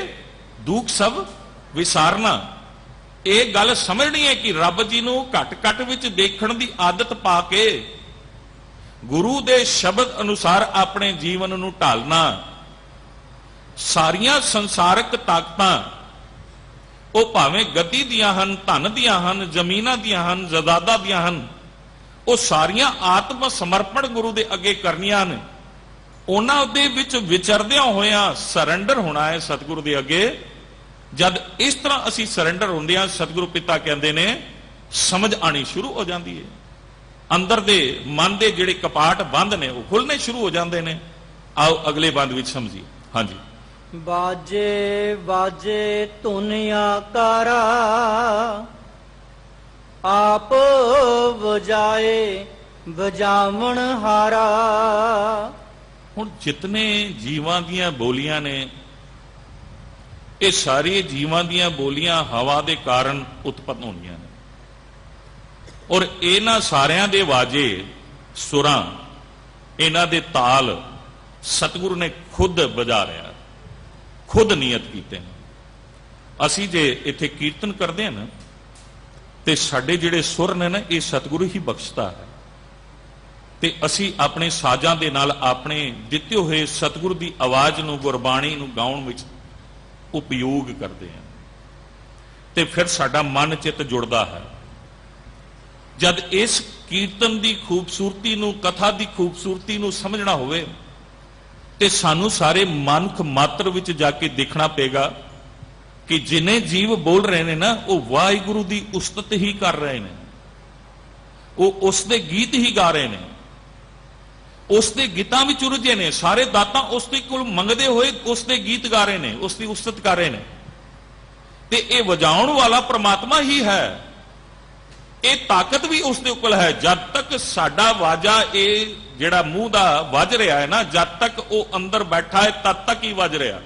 ਦੁੱਖ ਸਭ ਵਿਸਾਰਨਾ। ਇਹ ਗੱਲ ਸਮਝਣੀ ਹੈ ਕਿ ਰੱਬ ਜੀ ਨੂੰ ਘਟ ਘਟ ਵਿੱਚ ਦੇਖਣ ਦੀ ਆਦਤ ਪਾ ਕੇ ਗੁਰੂ ਦੇ ਸ਼ਬਦ ਅਨੁਸਾਰ ਆਪਣੇ ਜੀਵਨ ਨੂੰ ਢਾਲਣਾ। ਸਾਰੀਆਂ ਸੰਸਾਰਕ ਤਾਕਤਾਂ ਉਹ ਭਾਵੇਂ ਗੱਦੀ ਦੀਆਂ ਹਨ, ਧਨ ਦੀਆਂ ਹਨ, ਜ਼ਮੀਨਾਂ ਦੀਆਂ ਹਨ, ਜਾਇਦਾਦਾਂ ਦੀਆਂ ਹਨ, ਉਹ ਸਾਰੀਆਂ ਆਤਮ ਸਮਰਪਣ ਗੁਰੂ ਦੇ ਅੱਗੇ ਕਰਨੀਆਂ ਨੇ। ਉਹਨਾਂ ਦੇ ਵਿੱਚ ਵਿਚਰਦਿਆਂ ਹੋਇਆਂ ਸਰੈਂਡਰ ਹੋਣਾ ਹੈ ਸਤਿਗੁਰੂ ਦੇ ਅੱਗੇ। ਜਦ ਇਸ ਤਰ੍ਹਾਂ ਅਸੀਂ ਸਰੈਂਡਰ ਹੁੰਦੇ ਹਾਂ, ਸਤਿਗੁਰੂ ਪਿਤਾ ਕਹਿੰਦੇ ਨੇ ਸਮਝ ਆਣੀ ਸ਼ੁਰੂ ਹੋ ਜਾਂਦੀ ਹੈ। ਅੰਦਰ ਦੇ ਮਨ ਦੇ ਜਿਹੜੇ ਕਪਾਟ ਬੰਦ ਨੇ ਉਹ ਖੁੱਲਣੇ ਸ਼ੁਰੂ ਹੋ ਜਾਂਦੇ ਨੇ। ਆਓ ਅਗਲੇ ਬੰਦ ਵਿੱਚ ਸਮਝੀਏ। ਹਾਂਜੀ। ਬਾਜੇ ਬਾਜੇ ਧੁਨ ਆਕਾਰਾ ਆਪ ਵਜਾਏ ਵਜਾਵਣ ਹਾਰਾ। ਹੁਣ ਜਿਤਨੇ ਜੀਵਾਂ ਦੀਆਂ ਬੋਲੀਆਂ ਨੇ ਇਹ ਸਾਰੀ ਜੀਵਾਂ ਦੀਆਂ ਬੋਲੀਆਂ ਹਵਾ ਦੇ ਕਾਰਨ ਉਤਪੰਨ ਹੋਣੀਆਂ ਨੇ ਔਰ ਇਹਨਾਂ ਸਾਰਿਆਂ ਦੇ ਵਾਜੇ ਸੁਰਾਂ ਇਹਨਾਂ ਦੇ ਤਾਲ ਸਤਿਗੁਰੂ ਨੇ ਖੁਦ ਵਜਾ ਰਿਹਾ, ਖੁਦ ਨਿਯਤ ਕੀਤੇ ਨੇ। ਅਸੀਂ ਜੇ ਇੱਥੇ ਕੀਰਤਨ ਕਰਦੇ ਹਾਂ ਨਾ ਤੇ ਸਾਡੇ ਜਿਹੜੇ ਸੁਰ ਨੇ ਨਾ ਇਹ ਸਤਿਗੁਰੂ ਹੀ ਬਖਸ਼ਦਾ ਹੈ ਤੇ ਅਸੀਂ ਆਪਣੇ ਸਾਜ਼ਾਂ ਦੇ ਨਾਲ ਆਪਣੇ ਦਿੱਤੇ ਹੋਏ ਸਤਿਗੁਰੂ ਦੀ ਆਵਾਜ਼ ਨੂੰ, ਗੁਰਬਾਣੀ ਨੂੰ ਗਾਉਣ ਵਿੱਚ ਉਪਯੋਗ ਕਰਦੇ ਹਾਂ ਤੇ ਫਿਰ ਸਾਡਾ ਮਨ ਚਿੱਤ ਜੁੜਦਾ ਹੈ। ਜਦ ਇਸ ਕੀਰਤਨ ਦੀ ਖੂਬਸੂਰਤੀ ਨੂੰ, ਕਥਾ ਦੀ ਖੂਬਸੂਰਤੀ ਨੂੰ ਸਮਝਣਾ ਹੋਵੇ ਤੇ ਸਾਨੂੰ ਸਾਰੇ ਮਨੁੱਖ ਮਾਤਰ ਵਿੱਚ ਜਾ ਕੇ ਦੇਖਣਾ ਪਏਗਾ ਕਿ ਜਿਨੇ ਜੀਵ ਬੋਲ ਰਹੇ ਨੇ ਨਾ ਉਹ ਵਾਹਿਗੁਰੂ ਦੀ ਉਸਤਤ ਹੀ ਕਰ ਰਹੇ ਨੇ, ਉਹ ਉਸ ਦੇ ਗੀਤ ਹੀ ਗਾ ਰਹੇ ਨੇ, ਉਸ ਦੇ ਗੀਤਾਂ ਵਿੱਚ ਉਲਝੇ ਨੇ। ਸਾਰੇ ਦਾਤਾਂ ਉਸ ਦੇ ਕੋਲ ਮੰਗਦੇ ਹੋਏ ਉਸ ਦੇ ਗੀਤ ਗਾ ਰਹੇ ਨੇ, ਉਸ ਦੀ ਉਸਤਤ ਕਰ ਰਹੇ ਨੇ ਤੇ ਇਹ ਵਜਾਉਣ ਵਾਲਾ ਪ੍ਰਮਾਤਮਾ ਹੀ ਹੈ। ਇਹ ਤਾਕਤ ਵੀ ਉਸ ਦੇ ਕੋਲ ਹੈ। ਜਦ ਤੱਕ ਸਾਡਾ ਵਾਜਾ ਇਹ ਜਿਹੜਾ ਮੂੰਹ ਦਾ ਵੱਜ ਰਿਹਾ ਹੈ ਨਾ, ਜਦ ਤੱਕ ਉਹ ਅੰਦਰ ਬੈਠਾ ਹੈ ਤਦ ਤੱਕ ਹੀ ਵੱਜ ਰਿਹਾ।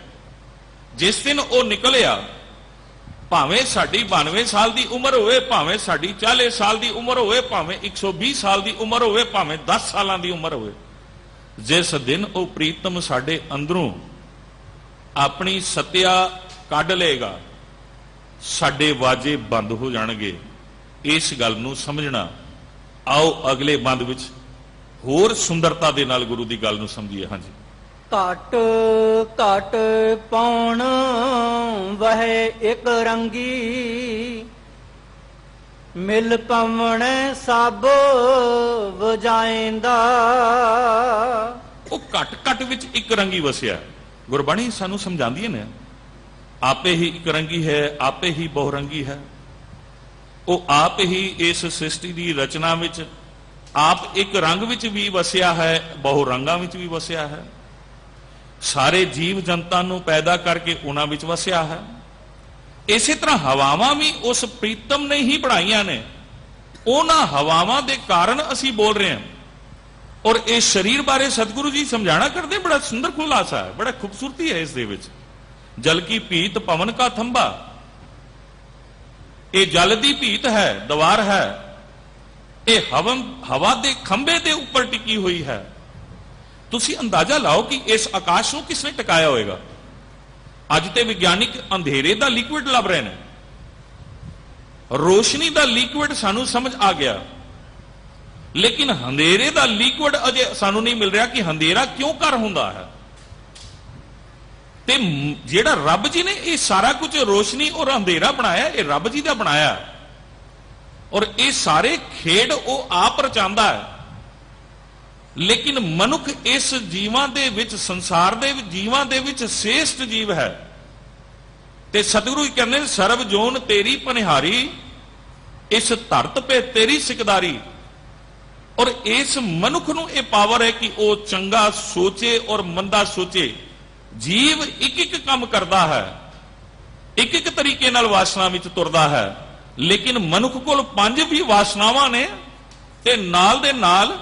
ਜਿਸ ਦਿਨ ਉਹ ਨਿਕਲਿਆ, ਭਾਵੇਂ ਸਾਡੀ 92 ਸਾਲ ਦੀ ਉਮਰ ਹੋਵੇ, ਭਾਵੇਂ ਸਾਡੀ 40 ਸਾਲ ਦੀ ਉਮਰ ਹੋਵੇ, ਭਾਵੇਂ 120 ਸਾਲ ਦੀ ਉਮਰ ਹੋਵੇ, ਭਾਵੇਂ 10 ਸਾਲਾਂ ਦੀ ਉਮਰ ਹੋਵੇ, ਜਿਸ ਦਿਨ ਉਹ ਪ੍ਰੀਤਮ ਸਾਡੇ ਅੰਦਰੋਂ ਆਪਣੀ ਸਤਿਆ ਕੱਢ ਲਏਗਾ ਸਾਡੇ ਵਾਜੇ ਬੰਦ ਹੋ ਜਾਣਗੇ। ਇਸ ਗੱਲ ਨੂੰ ਸਮਝਣਾ। ਆਓ ਅਗਲੇ ਬੰਦ ਵਿੱਚ ਹੋਰ ਸੁੰਦਰਤਾ ਦੇ ਨਾਲ ਗੁਰੂ ਦੀ ਗੱਲ ਨੂੰ ਸਮਝੀਏ। ਹਾਂਜੀ। ਘਟ ਘਟ ਪੌਣ ਵਹਿ ਇੱਕ ਰੰਗੀ ਮਿਲ ਪਵਣੈ ਸਭ ਵਜਾਇਂਦਾ। ਉਹ ਘਟ ਘਟ ਵਿੱਚ ਇੱਕ ਰੰਗੀ ਵਸਿਆ। ਗੁਰਬਾਣੀ ਸਾਨੂੰ ਸਮਝਾਉਂਦੀ ਨੇ ਆਪੇ ਹੀ ਇੱਕ ਰੰਗੀ ਹੈ, ਆਪੇ ਹੀ ਬਹੁਰੰਗੀ ਹੈ। ਉਹ ਆਪ ਹੀ ਇਸ ਸ੍ਰਿਸ਼ਟੀ ਦੀ ਰਚਨਾ ਵਿੱਚ ਆਪ ਇੱਕ ਰੰਗ ਵਿੱਚ ਵੀ ਵਸਿਆ ਹੈ, ਬਹੁ ਰੰਗਾਂ ਵਿੱਚ ਵੀ ਵਸਿਆ ਹੈ। ਸਾਰੇ ਜੀਵ ਜਨਤਾ ਨੂੰ ਪੈਦਾ ਕਰਕੇ ਉਹਨਾਂ ਵਿੱਚ ਵਸਿਆ ਹੈ। ਇਸੇ ਤਰ੍ਹਾਂ ਹਵਾਵਾਂ ਵੀ ਉਸ ਪ੍ਰੀਤਮ ਨੇ ਹੀ ਬਣਾਈਆਂ ਨੇ। ਉਹਨਾਂ ਹਵਾਵਾਂ ਦੇ ਕਾਰਨ ਅਸੀਂ ਬੋਲ ਰਹੇ ਹਾਂ। ਔਰ ਇਸ ਸਰੀਰ ਬਾਰੇ ਸਤਿਗੁਰੂ ਜੀ ਸਮਝਾਣਾ ਕਰਦੇ, ਬੜਾ ਸੁੰਦਰ ਖੁਲਾਸਾ ਹੈ, ਬੜਾ ਖੂਬਸੂਰਤੀ ਹੈ ਇਸ ਦੇ ਵਿੱਚ। ਜਲ ਕੀ ਭੀਤ ਪਵਨ ਕਾ ਥੰਬਾ, ਇਹ ਜਲ ਦੀ ਭੀਤ ਹੈ, ਦੀਵਾਰ ਹੈ, ਇਹ ਹਵਾ ਦੇ ਖੰਭੇ ਦੇ ਉੱਪਰ ਟਿਕੀ ਹੋਈ ਹੈ। ਤੁਸੀਂ ਅੰਦਾਜ਼ਾ ਲਾਓ ਕਿ ਇਸ ਆਕਾਸ਼ ਨੂੰ ਕਿਸ ਨੇ ਟਿਕਾਇਆ ਹੋਏਗਾ। ਅੱਜ ਤੇ ਵਿਗਿਆਨਿਕ ਅੰਧੇਰੇ ਦਾ ਲਿਕੁਇਡ ਲੱਭ ਰਹੇ ਨੇ ਰੋਸ਼ਨੀ ਦਾ ਲਿਕੁਇਡ ਸਾਨੂੰ ਸਮਝ ਆ ਗਿਆ, ਲੇਕਿਨ ਹਨੇਰੇ ਦਾ ਲਿਕੁਇਡ ਅਜੇ ਸਾਨੂੰ ਨਹੀਂ ਮਿਲ ਰਿਹਾ ਕਿ ਹਨੇਰਾ ਕਿਉਂ ਘਰ ਹੁੰਦਾ ਹੈ। ਤੇ ਜਿਹੜਾ ਰੱਬ ਜੀ ਨੇ ਇਹ ਸਾਰਾ ਕੁਝ ਰੋਸ਼ਨੀ ਔਰ ਅੰਧੇਰਾ ਬਣਾਇਆ, ਇਹ ਰੱਬ ਜੀ ਦਾ ਬਣਾਇਆ, ਔਰ ਇਹ ਸਾਰੇ ਖੇਡ ਉਹ ਆਪ ਰਚਾਉਂਦਾ ਹੈ। ਲੇਕਿਨ ਮਨੁੱਖ ਇਸ ਜੀਵਾਂ ਦੇ ਵਿੱਚ, ਸੰਸਾਰ ਦੇ ਜੀਵਾਂ ਦੇ ਵਿੱਚ ਸ੍ਰੇਸ਼ਟ ਜੀਵ ਹੈ। ਤੇ ਸਤਿਗੁਰੂ ਕਹਿੰਦੇ ਨੇ ਸਰਬ ਜੋਨ ਤੇਰੀ ਪਨਿਹਾਰੀ, ਇਸ ਧਰਤ ਪੇ ਤੇਰੀ ਸਿਕਦਾਰੀ। ਔਰ ਇਸ ਮਨੁੱਖ ਨੂੰ ਇਹ ਪਾਵਰ ਹੈ ਕਿ ਉਹ ਚੰਗਾ ਸੋਚੇ ਔਰ ਮੰਦਾ ਸੋਚੇ। ਜੀਵ ਇੱਕ ਇੱਕ ਕੰਮ ਕਰਦਾ ਹੈ, ਇੱਕ ਇੱਕ ਤਰੀਕੇ ਨਾਲ ਵਾਸਨਾ ਵਿੱਚ ਤੁਰਦਾ ਹੈ, ਲੇਕਿਨ ਮਨੁੱਖ ਕੋਲ 5 ਵੀ ਵਾਸਨਾਵਾਂ ਨੇ ਤੇ ਨਾਲ ਦੇ ਨਾਲ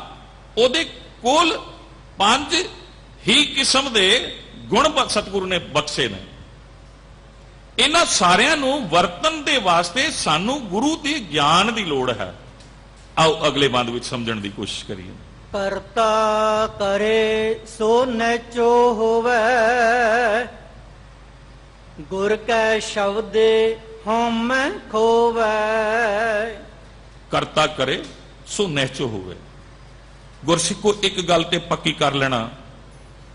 ਉਹਦੇ ਕੋਲ 5 ਹੀ ਕਿਸਮ ਦੇ ਗੁਣ ਸਤਿਗੁਰੂ ਨੇ ਬਖਸ਼ੇ ਨੇ। ਇਹਨਾਂ ਸਾਰਿਆਂ ਨੂੰ ਵਰਤਨ ਦੇ ਵਾਸਤੇ ਸਾਨੂੰ ਗੁਰੂ ਦੇ ਗਿਆਨ ਦੀ ਲੋੜ ਹੈ। ਆਓ ਅਗਲੇ ਬੰਦ ਵਿੱਚ ਸਮਝਣ ਦੀ ਕੋਸ਼ਿਸ਼ ਕਰੀਏ। ਕਰਤਾ ਕਰੇ ਸੋ ਨੈਚੋ ਹੋਵੇ, ਗੁਰ ਕੈ ਸ਼ਬਦੇ ਹਉਮੈ ਖੋਵੈ। ਕਰਤਾ ਕਰੇ ਸੋ ਨੈਚੋ ਹੋਵੇ। ਗੁਰਸਿੱਖੋ ਇੱਕ ਗੱਲ ਤੇ ਪੱਕੀ ਕਰ ਲੈਣਾ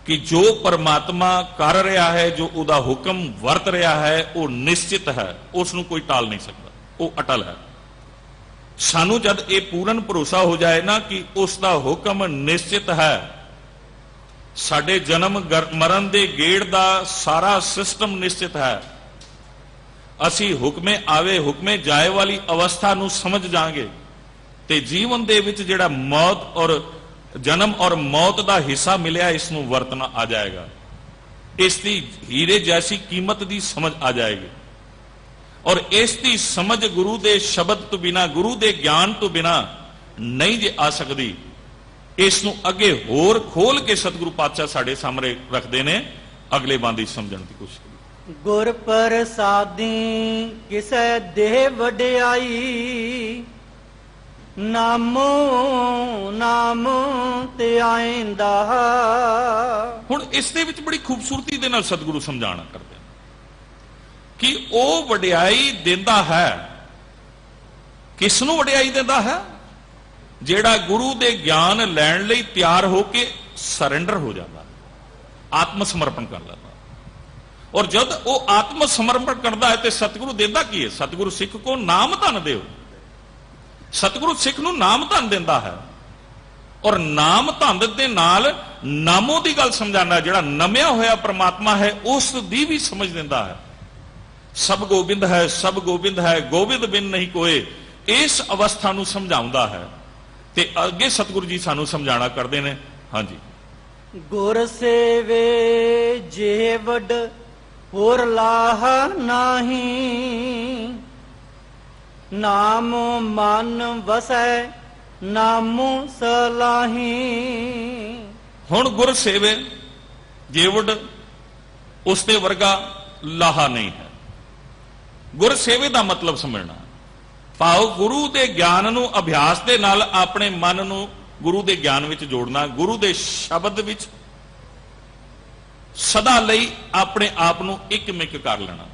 ਕਿ ਜੋ ਪਰਮਾਤਮਾ ਕਰ ਰਿਹਾ ਹੈ, ਜੋ ਉਹਦਾ ਹੁਕਮ ਵਰਤ ਰਿਹਾ ਹੈ, ਉਹ ਨਿਸ਼ਚਿਤ ਹੈ, ਉਸ ਨੂੰ ਕੋਈ ਟਾਲ ਨਹੀਂ ਸਕਦਾ, ਉਹ ਅਟਲ ਹੈ। ਸਾਨੂੰ ਜਦ ਇਹ ਪੂਰਨ ਭਰੋਸਾ ਹੋ ਜਾਏ ਨਾ ਕਿ ਉਸ ਦਾ ਹੁਕਮ ਨਿਸ਼ਚਿਤ ਹੈ, ਸਾਡੇ ਜਨਮ ਮਰਨ ਦੇ ਗੇੜ ਦਾ ਸਾਰਾ ਸਿਸਟਮ ਨਿਸ਼ਚਿਤ ਹੈ, ਅਸੀਂ ਹੁਕਮੇ ਆਵੇ ਹੁਕਮੇ ਜਾਏ ਵਾਲੀ ਅਵਸਥਾ ਨੂੰ ਸਮਝ ਜਾਾਂਗੇ ਤੇ ਜੀਵਨ ਦੇ ਵਿੱਚ ਜਿਹੜਾ ਮੌਤ ਔਰ ਜਨਮ ਔਰ ਮੌਤ ਦਾ ਹਿੱਸਾ ਮਿਲਿਆ, ਇਸ ਨੂੰ ਵਰਤਣਾ ਆ ਜਾਏਗਾ। ਇਸ ਦੀ ਹੀਰੇ ਜੈਸੀ ਕੀਮਤ ਦੀ ਸਮਝ ਆ ਜਾਏਗੀ। ਔਰ ਇਸ ਦੀ ਸਮਝ ਗੁਰੂ ਦੇ ਸ਼ਬਦ ਤੋਂ ਬਿਨਾ, ਗੁਰੂ ਦੇ ਗਿਆਨ ਤੋਂ ਬਿਨਾ ਨਹੀਂ ਜੇ ਆ ਸਕਦੀ। ਇਸ ਨੂੰ ਅੱਗੇ ਹੋਰ ਖੋਲ ਕੇ ਸਤਿਗੁਰੂ ਪਾਤਸ਼ਾਹ ਸਾਡੇ ਸਾਹਮਣੇ ਰੱਖਦੇ ਨੇ। ਅਗਲੇ ਬੰਦ ਵਿੱਚ ਸਮਝਣ ਦੀ ਕੋਸ਼ਿਸ਼ ਕਰੀਏ। ਗੁਰ ਪ੍ਰਸਾਦੀ ਕਿਸੈ ਦੇਹ ਵਡਿਆਈ, ਨਾਮੋ ਨਾਮ ਤੇ ਆਇਂਦਾ। ਹੁਣ ਇਸ ਦੇ ਵਿੱਚ ਬੜੀ ਖੂਬਸੂਰਤੀ ਦੇ ਨਾਲ ਸਤਿਗੁਰੂ ਸਮਝਾਣਾ ਕਰਦੇ ਕਿ ਉਹ ਵਡਿਆਈ ਦਿੰਦਾ ਹੈ। ਕਿਸ ਨੂੰ ਵਡਿਆਈ ਦਿੰਦਾ ਹੈ? ਜਿਹੜਾ ਗੁਰੂ ਦੇ ਗਿਆਨ ਲੈਣ ਲਈ ਤਿਆਰ ਹੋ ਕੇ ਸਰੈਂਡਰ ਹੋ ਜਾਂਦਾ, ਆਤਮ ਸਮਰਪਣ ਕਰ ਲੈਂਦਾ। ਔਰ ਜਦ ਉਹ ਆਤਮ ਸਮਰਪਣ ਕਰਦਾ ਹੈ ਤੇ ਸਤਿਗੁਰੂ ਦਿੰਦਾ ਕੀ ਹੈ? ਸਤਿਗੁਰੂ ਸਿੱਖ ਕੋ ਨਾਮ ਧਨ ਦਿਓ। ਸਤਿਗੁਰੂ ਸਿੱਖ ਨੂੰ ਨਾਮ ਧਨ ਦਿੰਦਾ ਹੈ, ਔਰ ਨਾਮ ਧਨ ਦੇ ਨਾਲ ਨਾਮੋਂ ਦੀ ਗੱਲ ਸਮਝਾਉਂਦਾ। ਜਿਹੜਾ ਨਮਿਆ ਹੋਇਆ ਪ੍ਰਮਾਤਮਾ ਹੈ ਉਸ ਦੀ ਵੀ ਸਮਝ ਦਿੰਦਾ ਹੈ। ਸਭ ਗੋਬਿੰਦ ਹੈ, ਸਭ ਗੋਬਿੰਦ ਹੈ, ਗੋਬਿੰਦ ਬਿਨ ਨਹੀਂ ਕੋਏ। ਇਸ ਅਵਸਥਾ ਨੂੰ ਸਮਝਾਉਂਦਾ ਹੈ ਤੇ ਅੱਗੇ ਸਤਿਗੁਰੂ ਜੀ ਸਾਨੂੰ ਸਮਝਾਣਾ ਕਰਦੇ ਨੇ। ਹਾਂਜੀ, ਗੁਰ ਸੇਵੇ ਜੇ ਵਡ ਹੋਰ ਲਾਹ ਨਾਹੀ, ਨਾਮ ਮਨ ਵਸੈ ਨਾਮੋ ਸਲਾਹੀ। ਹੁਣ ਗੁਰ ਸੇਵੇ ਜੇਵਡ ਉਸ ਦੇ ਵਰਗਾ ਲਾਹਾ ਨਹੀਂ ਹੈ। ਗੁਰ ਸੇਵੇ ਦਾ ਮਤਲਬ ਸਮਝਣਾ, ਭਾਵ ਗੁਰੂ ਦੇ ਗਿਆਨ ਨੂੰ ਅਭਿਆਸ ਦੇ ਨਾਲ ਆਪਣੇ ਮਨ ਨੂੰ ਗੁਰੂ ਦੇ ਗਿਆਨ ਵਿੱਚ ਜੋੜਨਾ, ਗੁਰੂ ਦੇ ਸ਼ਬਦ ਵਿੱਚ ਸਦਾ ਲਈ ਆਪਣੇ ਆਪ ਨੂੰ ਇੱਕ ਮਿਕ ਕਰ ਲੈਣਾ।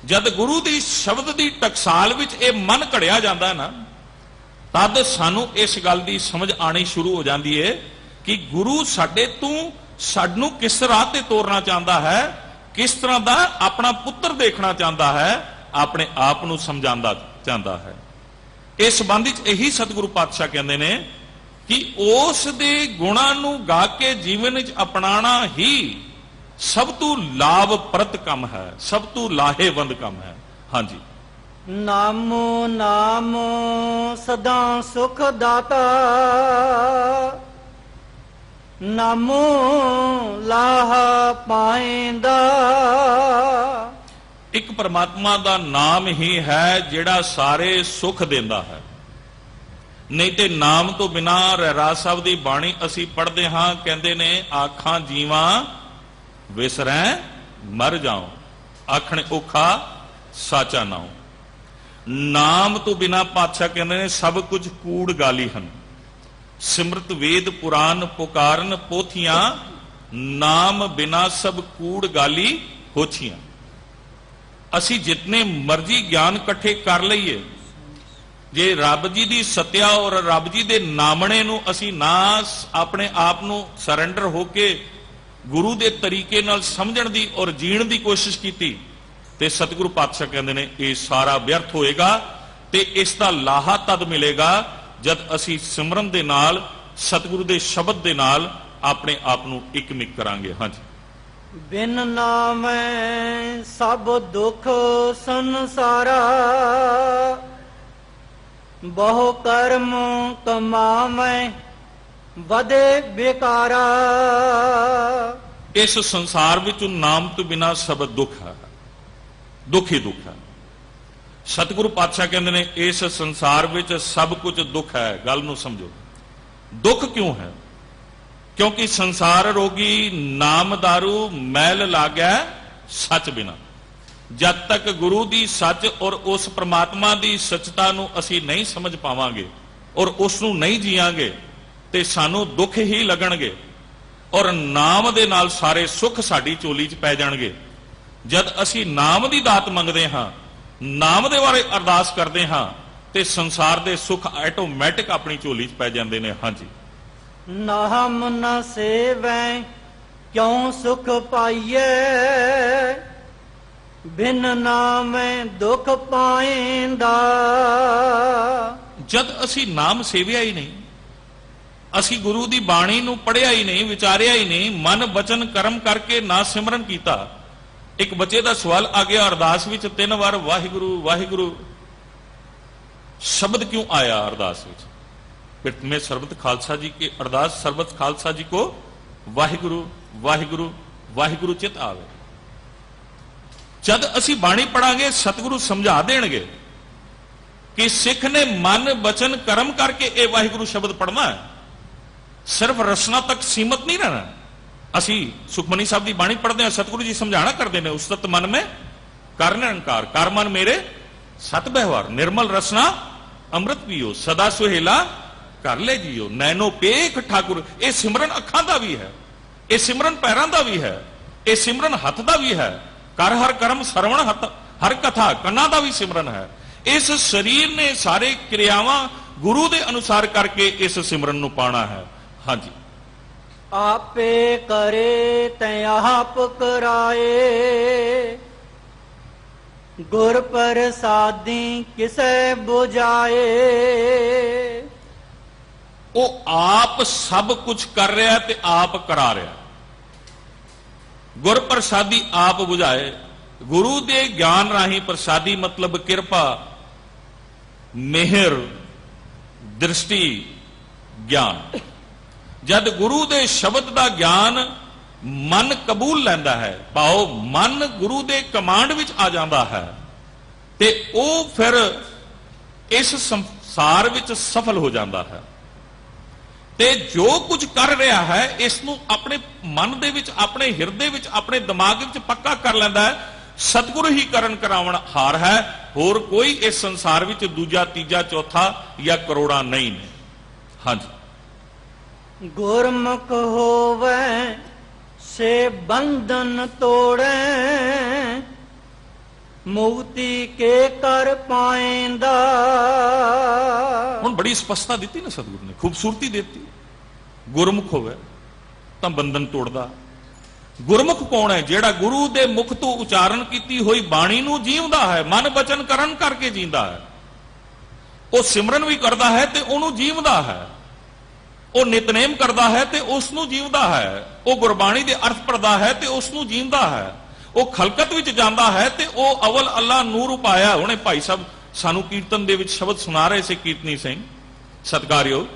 ਜਦ ਗੁਰੂ ਦੀ ਸ਼ਬਦ ਦੀ ਟਕਸਾਲ ਵਿੱਚ ਇਹ ਮਨ ਘੜਿਆ ਜਾਂਦਾ ਹੈ ਨਾ, ਤਦ ਸਾਨੂੰ ਇਸ ਗੱਲ ਦੀ ਸਮਝ ਆਣੀ ਸ਼ੁਰੂ ਹੋ ਜਾਂਦੀ ਹੈ ਕਿ ਗੁਰੂ ਸਾਡੇ ਤੋਂ ਸਾਨੂੰ ਕਿਸ ਰਾਹ ਤੇ ਤੋਰਨਾ ਚਾਹੁੰਦਾ ਹੈ, ਕਿਸ ਤਰ੍ਹਾਂ ਦਾ ਆਪਣਾ ਪੁੱਤਰ ਦੇਖਣਾ ਚਾਹੁੰਦਾ ਹੈ, ਆਪਣੇ ਆਪ ਨੂੰ ਸਮਝਾਉਂਦਾ ਚਾਹੁੰਦਾ ਹੈ। ਇਸ ਸੰਬੰਧ ਵਿੱਚ ਇਹੀ ਸਤਿਗੁਰੂ ਪਾਤਸ਼ਾਹ ਕਹਿੰਦੇ ਨੇ ਕਿ ਉਸ ਦੇ ਗੁਣਾਂ ਨੂੰ ਗਾ ਕੇ ਜੀਵਨ ਵਿੱਚ ਅਪਣਾਉਣਾ ਹੀ ਸਭ ਤੋਂ ਲਾਭਪ੍ਰਦ ਕੰਮ ਹੈ, ਸਭ ਤੋਂ ਲਾਹੇਵੰਦ ਕੰਮ ਹੈ। ਹਾਂਜੀ, ਨਾਮੋ ਨਾਮ ਸਦਾ ਸੁਖ ਦਾਤਾ, ਨਾਮੋ ਲਾਹ ਪਾਇਂਦਾ। ਇੱਕ ਪਰਮਾਤਮਾ ਦਾ ਨਾਮ ਹੀ ਹੈ ਜਿਹੜਾ ਸਾਰੇ ਸੁਖ ਦਿੰਦਾ ਹੈ। ਨਹੀਂ ਤੇ ਨਾਮ ਤੋਂ ਬਿਨਾ ਰਹਿਰਾਸ ਸਾਹਿਬ ਦੀ ਬਾਣੀ ਅਸੀਂ ਪੜ੍ਹਦੇ ਹਾਂ, ਕਹਿੰਦੇ ਨੇ ਆਖਾਂ ਜੀਵਾਂ ਵਿਸਰੈ ਮਰ ਜਾਓ, ਆਖਣ ਔਖਾ ਸਾਚਾ ਨਾਉ। ਨਾਮ ਤੋਂ ਬਿਨਾ ਪਾਤਸ਼ਾਹ ਕਹਿੰਦੇ ਨੇ ਸਭ ਕੁਝ ਕੂੜ ਗਾਲੀ ਹਨ। ਸਿਮਰਤ ਵੇਦ ਪੁਰਾਨ ਪੁਕਾਰਨ ਪੋਥੀਆਂ, ਨਾਮ ਬਿਨਾ ਸਭ ਕੂੜ ਗਾਲੀ ਹੋਛੀਆਂ। ਅਸੀਂ ਜਿਤਨੇ ਮਰਜ਼ੀ ਗਿਆਨ ਇਕੱਠੇ ਕਰ ਲਈਏ, ਜੇ ਰੱਬ ਜੀ ਦੀ ਸੱਤਿਆ ਔਰ ਰੱਬ ਜੀ ਦੇ ਨਾਮਣੇ ਨੂੰ ਅਸੀਂ ਨਾ ਆਪਣੇ ਆਪ ਨੂੰ ਸਰੈਂਡਰ ਹੋ ਕੇ ਗੁਰੂ ਦੇ ਤਰੀਕੇ ਨਾਲ ਸਮਝਣ ਦੀ ਔਰ ਜੀਣ ਦੀ ਕੋਸ਼ਿਸ਼ ਕੀਤੀ, ਤੇ ਸਤਿਗੁਰੂ ਪਾਤਸ਼ਾਹ ਕਹਿੰਦੇ ਨੇ ਇਹ ਸਾਰਾ ਵਿਅਰਥ ਹੋਏਗਾ, ਤੇ ਇਸ ਦਾ ਲਾਹਾ ਤਦ ਮਿਲੇਗਾ ਜਦ ਅਸੀਂ ਸਿਮਰਨ ਦੇ ਨਾਲ, ਸਤਿਗੁਰੂ ਦੇ ਸ਼ਬਦ ਦੇ ਨਾਲ ਆਪਣੇ ਆਪ ਨੂੰ ਇਕਮਿਕ ਕਰਾਂਗੇ। ਹਾਂਜੀ। ਬਿਨ ਨਾਮੈ ਸਭ ਦੁਖ ਸੰਸਾਰਾ, ਬਹੁ ਕਰਮ ਕਮਾਵੈ ਵਧੇ ਬੇਕਾਰਾ। ਇਸ ਸੰਸਾਰ ਵਿੱਚ ਨਾਮ ਤੋਂ ਬਿਨਾ ਸਭ ਦੁੱਖ ਹੈ, ਦੁੱਖ ਹੀ ਦੁੱਖ ਹੈ। ਸਤਿਗੁਰੂ ਪਾਤਸ਼ਾਹ ਕਹਿੰਦੇ ਨੇ ਇਸ ਸੰਸਾਰ ਵਿੱਚ ਸਭ ਕੁਝ ਦੁੱਖ ਹੈ। ਗੱਲ ਨੂੰ ਸਮਝੋ, ਦੁੱਖ ਕਿਉਂ ਹੈ? ਕਿਉਂਕਿ ਸੰਸਾਰ ਰੋਗੀ ਨਾਮ ਦਾਰੂ ਮੈਲ ਲਾਗੈ ਸੱਚ ਬਿਨਾ। ਜਦ ਤੱਕ ਗੁਰੂ ਦੀ ਸੱਚ ਔਰ ਉਸ ਪ੍ਰਮਾਤਮਾ ਦੀ ਸੱਚਤਾ ਨੂੰ ਅਸੀਂ ਨਹੀਂ ਸਮਝ ਪਾਵਾਂਗੇ ਔਰ ਉਸ ਨੂੰ ਨਹੀਂ ਜੀਵਾਂਗੇ ਤੇ ਸਾਨੂੰ ਦੁੱਖ ਹੀ ਲੱਗਣਗੇ, ਔਰ ਨਾਮ ਦੇ ਨਾਲ ਸਾਰੇ ਸੁੱਖ ਸਾਡੀ ਝੋਲੀ 'ਚ ਪੈ ਜਾਣਗੇ। ਜਦ ਅਸੀਂ ਨਾਮ ਦੀ ਦਾਤ ਮੰਗਦੇ ਹਾਂ, ਨਾਮ ਦੇ ਬਾਰੇ ਅਰਦਾਸ ਕਰਦੇ ਹਾਂ, ਤੇ ਸੰਸਾਰ ਦੇ ਸੁੱਖ ਆਟੋਮੈਟਿਕ ਆਪਣੀ ਝੋਲੀ 'ਚ ਪੈ ਜਾਂਦੇ ਨੇ। ਹਾਂਜੀ। ਨਾਮ ਨ ਸੇਵੈ ਕਿਉ ਸੁਖ ਪਾਈਐ, ਬਿਨ ਨਾਮੈ ਦੁਖ ਪਾਏਂਦਾ। ਜਦ ਅਸੀਂ ਨਾਮ ਸੇਵਿਆ ਹੀ ਨਹੀਂ, ਅਸੀਂ ਗੁਰੂ ਦੀ ਬਾਣੀ ਨੂੰ ਪੜ੍ਹਿਆ ਹੀ ਨਹੀਂ, ਵਿਚਾਰਿਆ ਹੀ ਨਹੀਂ, ਮਨ ਬਚਨ ਕਰਮ ਕਰਕੇ ਨਾ ਸਿਮਰਨ ਕੀਤਾ। ਇੱਕ ਬੱਚੇ ਦਾ ਸਵਾਲ ਆ ਗਿਆ ਅਰਦਾਸ ਵਿੱਚ 3 ਵਾਰ ਵਾਹਿਗੁਰੂ ਵਾਹਿਗੁਰੂ ਸ਼ਬਦ क्यों आया अरदास ਵਿੱਚ? फिर मैं सर्वत खालसा जी के अरदास सर्वत खालसा जी को वाहिगुरु वाहिगुरु वाहिगुरु चित आवे। जद असी बाणी पढ़ांगे सतगुरु समझा देणगे कि सिख ने मन बचन कर्म करके ये वाहिगुरु शब्द पढ़ना है, सिर्फ रसना तक सीमित नहीं रहना। असी सुखमनी साहब की बाणी पढ़ते हैं, सतगुरु जी समझाना करते हैं, उस सत मन में कर निरंकार, कर मन मेरे सत व्यवहार, निर्मल रसना अमृत पियो, सदा सुहेला कर ले जियो, नैनो पेख ठाकुर। ये सिमरन अखां दा भी है, ये सिमरन पैरां दा भी है, ये सिमरन हथ दा भी है। कर हर कर्म सरवण हर कथा कन्ना दा भी सिमरन है। इस शरीर ने सारे क्रियावां गुरु दे अनुसार करके इस सिमरन नूं पाना है। हाँ जी। आपे करे तै आप कराए, गुर प्रसादी किसे बुझाए। वो आप सब कुछ कर रहा ते आप करा रहा। गुर प्रसादी आप बुझाए, गुरु दे ज्ञान राही प्रसादी मतलब किरपा, मेहर, दृष्टि, ज्ञान। जद गुरु दे शब्द दा ज्ञान मन कबूल लैंदा है, भाव मन गुरु दे कमांड विच आ जांदा है, ते ओ फिर इस संसार विच सफल हो जांदा है। ते जो कुछ कर रहा है इसनूं अपने मन दे विच, अपने हिरदे विच, अपने दिमाग विच पक्का कर लैंदा है। सतगुरु ही करन करावण हार है, होर कोई इस संसार विच दूजा तीजा चौथा या करोड़ा नहीं ने। हाँ जी। गुरमुख होवे से बंधन तोड़े, मुक्ति के कर पाएंदा। हुण बड़ी स्पष्टता दी ना सतगुरु ने, खूबसूरती देती। गुरमुख होवे तां बंधन तोड़दा। गुरमुख कौन है? जेड़ा गुरु दे मुख तो उचारण कीती हुई बाणी नूं जीवदा है, मन बचन करन करके जींदा है। वो सिमरन भी करदा है ते ओनू जीवदा है, वो नितनेम करदा है ते उसनू जीवदा है, वो गुरबाणी दे अर्थ पढ़दा है ते उसनू जीवदा है, वो खलकत विच जांदा है ते वो अवल अल्लाह नूर उपाया। हुणे भाई साहब सानू कीर्तन दे विच शब्द सुना रहे से कीर्तनी सिंह सत्कारयोग,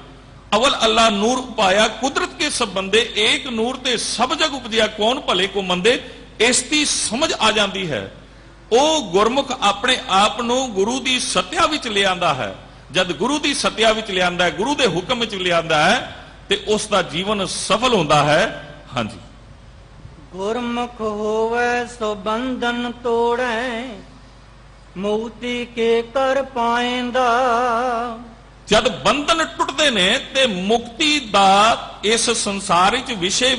अवल अल्लाह नूर उपाया, कुदरत के सब बंदे एक नूर ते सब जग उपजिया, कौन भले को मंदे। इसकी समझ आ जाती है। वो गुरमुख अपने आप नूं गुरु की सत्या विच ले आंदा है। जद गुरु की सत्या विच ले आंदा है, गुरु के हुक्म विच ले आंदा है, ते उसका जीवन सफल होता है। हाँ जी। गुरमुख होवे सो बंधन तोड़े, मुक्ति के कर पाएंदा। जद बंधन टुटते ने ते मुक्ति दा इस संसार विच विषय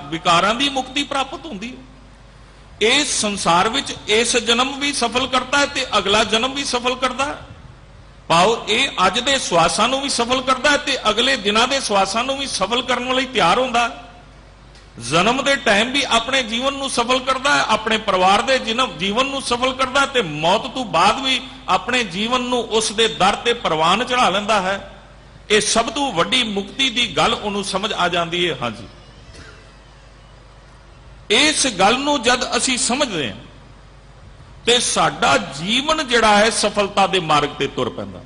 विकारां दी मुक्ति प्राप्त होंदी है। ਇਸ ਸੰਸਾਰ ਵਿੱਚ ਇਸ ਜਨਮ ਵੀ ਸਫਲ ਕਰਦਾ ਹੈ ਤੇ ਅਗਲਾ ਜਨਮ ਵੀ ਸਫਲ ਕਰਦਾ ਹੈ। ਭਾਵ ਇਹ ਅੱਜ ਦੇ ਸਵਾਸਾਂ ਨੂੰ ਵੀ ਸਫਲ ਕਰਦਾ ਹੈ ਤੇ ਅਗਲੇ ਦਿਨਾਂ ਦੇ ਸਵਾਸਾਂ ਨੂੰ ਵੀ ਸਫਲ ਕਰਨ ਲਈ ਤਿਆਰ ਹੁੰਦਾ ਹੈ। ਜਨਮ ਦੇ ਟਾਈਮ ਵੀ ਆਪਣੇ ਜੀਵਨ ਨੂੰ ਸਫਲ ਕਰਦਾ ਹੈ, ਆਪਣੇ ਪਰਿਵਾਰ ਦੇ ਜੀਵਨ ਨੂੰ ਸਫਲ ਕਰਦਾ ਹੈ ਤੇ ਮੌਤ ਤੋਂ ਬਾਅਦ ਵੀ ਆਪਣੇ ਜੀਵਨ ਨੂੰ ਉਸ ਦੇ ਦਰ ਤੇ ਪ੍ਰਵਾਨ ਚੜਾ ਲੈਂਦਾ ਹੈ। ਇਹ ਸਭ ਤੋਂ ਵੱਡੀ ਮੁਕਤੀ ਦੀ ਗੱਲ ਉਹਨੂੰ ਸਮਝ ਆ ਜਾਂਦੀ ਹੈ। ਹਾਂਜੀ, ਇਸ ਗੱਲ ਨੂੰ ਜਦ ਅਸੀਂ ਸਮਝਦੇ ਹਾਂ ਤੇ ਸਾਡਾ ਜੀਵਨ ਜਿਹੜਾ ਹੈ ਸਫਲਤਾ ਦੇ ਮਾਰਗ ਤੇ ਤੁਰ ਪੈਂਦਾ।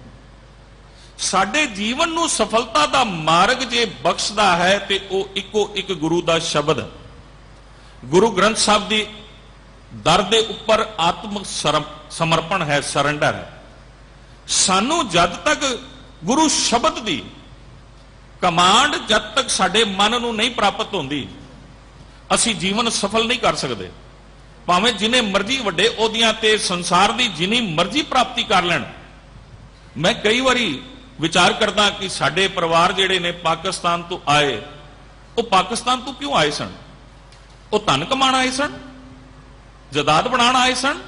ਸਾਡੇ ਜੀਵਨ ਨੂੰ ਸਫਲਤਾ ਦਾ ਮਾਰਗ ਜੇ ਬਖਸ਼ਦਾ ਹੈ ਤੇ ਉਹ ਇੱਕੋ ਇੱਕ ਗੁਰੂ ਦਾ ਸ਼ਬਦ, ਗੁਰੂ ਗ੍ਰੰਥ ਸਾਹਿਬ ਦੀ ਦਰ ਦੇ ਉੱਪਰ ਆਤਮਿਕ ਸਮਰਪਣ ਹੈ, ਸਰੈਂਡਰ ਹੈ। ਸਾਨੂੰ ਜਦ ਤੱਕ ਗੁਰੂ ਸ਼ਬਦ ਦੀ ਕਮਾਂਡ ਜਦ ਤੱਕ ਸਾਡੇ ਮਨ ਨੂੰ ਨਹੀਂ ਪ੍ਰਾਪਤ ਹੁੰਦੀ, ਅਸੀਂ ਜੀਵਨ ਸਫਲ ਨਹੀਂ ਕਰ ਸਕਦੇ। ਭਾਵੇਂ ਜਿਨੇ ਮਰਜ਼ੀ ਵੱਡੇ ਅਹੁਦਿਆਂ ਤੇ ਸੰਸਾਰ ਦੀ ਜਿੰਨੀ ਮਰਜ਼ੀ ਪ੍ਰਾਪਤੀ ਕਰ ਲੈਣ। ਮੈਂ ਕਈ ਵਾਰੀ ਵਿਚਾਰ ਕਰਦਾ ਕਿ ਸਾਡੇ ਪਰਿਵਾਰ ਜਿਹੜੇ ਨੇ ਪਾਕਿਸਤਾਨ ਤੋਂ ਆਏ, ਉਹ ਪਾਕਿਸਤਾਨ ਤੋਂ ਕਿਉਂ ਆਏ ਸਨ? ਉਹ ਧਨ ਕਮਾਉਣ ਆਏ ਸਨ, ਜਾਇਦਾਦ ਬਣਾਉਣ ਆਏ ਸਨ,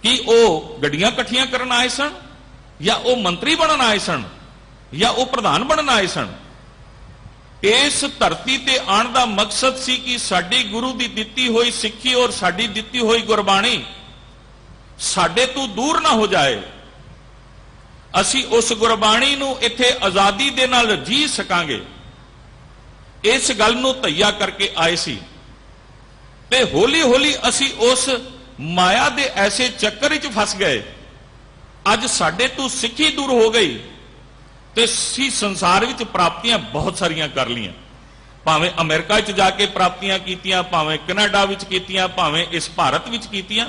ਕਿ ਉਹ ਗੱਡੀਆਂ ਇਕੱਠੀਆਂ ਕਰਨ ਆਏ ਸਨ, ਜਾਂ ਉਹ ਮੰਤਰੀ ਬਣਨ ਆਏ ਸਨ, ਜਾਂ ਉਹ ਪ੍ਰਧਾਨ ਬਣਨ ਆਏ ਸਨ? ਇਸ ਧਰਤੀ ਤੇ ਆਉਣ ਦਾ ਮਕਸਦ ਸੀ ਕਿ ਸਾਡੀ ਗੁਰੂ ਦੀ ਦਿੱਤੀ ਹੋਈ ਸਿੱਖੀ ਔਰ ਸਾਡੀ ਦਿੱਤੀ ਹੋਈ ਗੁਰਬਾਣੀ ਸਾਡੇ ਤੋਂ ਦੂਰ ਨਾ ਹੋ ਜਾਏ। ਅਸੀਂ ਉਸ ਗੁਰਬਾਣੀ ਨੂੰ ਇੱਥੇ ਆਜ਼ਾਦੀ ਦੇ ਨਾਲ ਜੀ ਸਕਾਂਗੇ, ਇਸ ਗੱਲ ਨੂੰ ਧਈਆ ਕਰਕੇ ਆਏ ਸੀ। ਤੇ ਹੌਲੀ ਹੌਲੀ ਅਸੀਂ ਉਸ ਮਾਇਆ ਦੇ ਐਸੇ ਚੱਕਰ ਵਿੱਚ ਫਸ ਗਏ। ਅੱਜ ਸਾਡੇ ਤੋਂ ਸਿੱਖੀ ਦੂਰ ਹੋ ਗਈ ਤੇ ਅਸੀਂ ਸੰਸਾਰ ਵਿੱਚ ਪ੍ਰਾਪਤੀਆਂ ਬਹੁਤ ਸਾਰੀਆਂ ਕਰ ਲਈਆਂ। ਭਾਵੇਂ ਅਮਰੀਕਾ ਵਿੱਚ ਜਾ ਕੇ ਪ੍ਰਾਪਤੀਆਂ ਕੀਤੀਆਂ, ਭਾਵੇਂ ਕੈਨੇਡਾ ਵਿੱਚ ਕੀਤੀਆਂ, ਭਾਵੇਂ ਇਸ ਭਾਰਤ ਵਿੱਚ ਕੀਤੀਆਂ,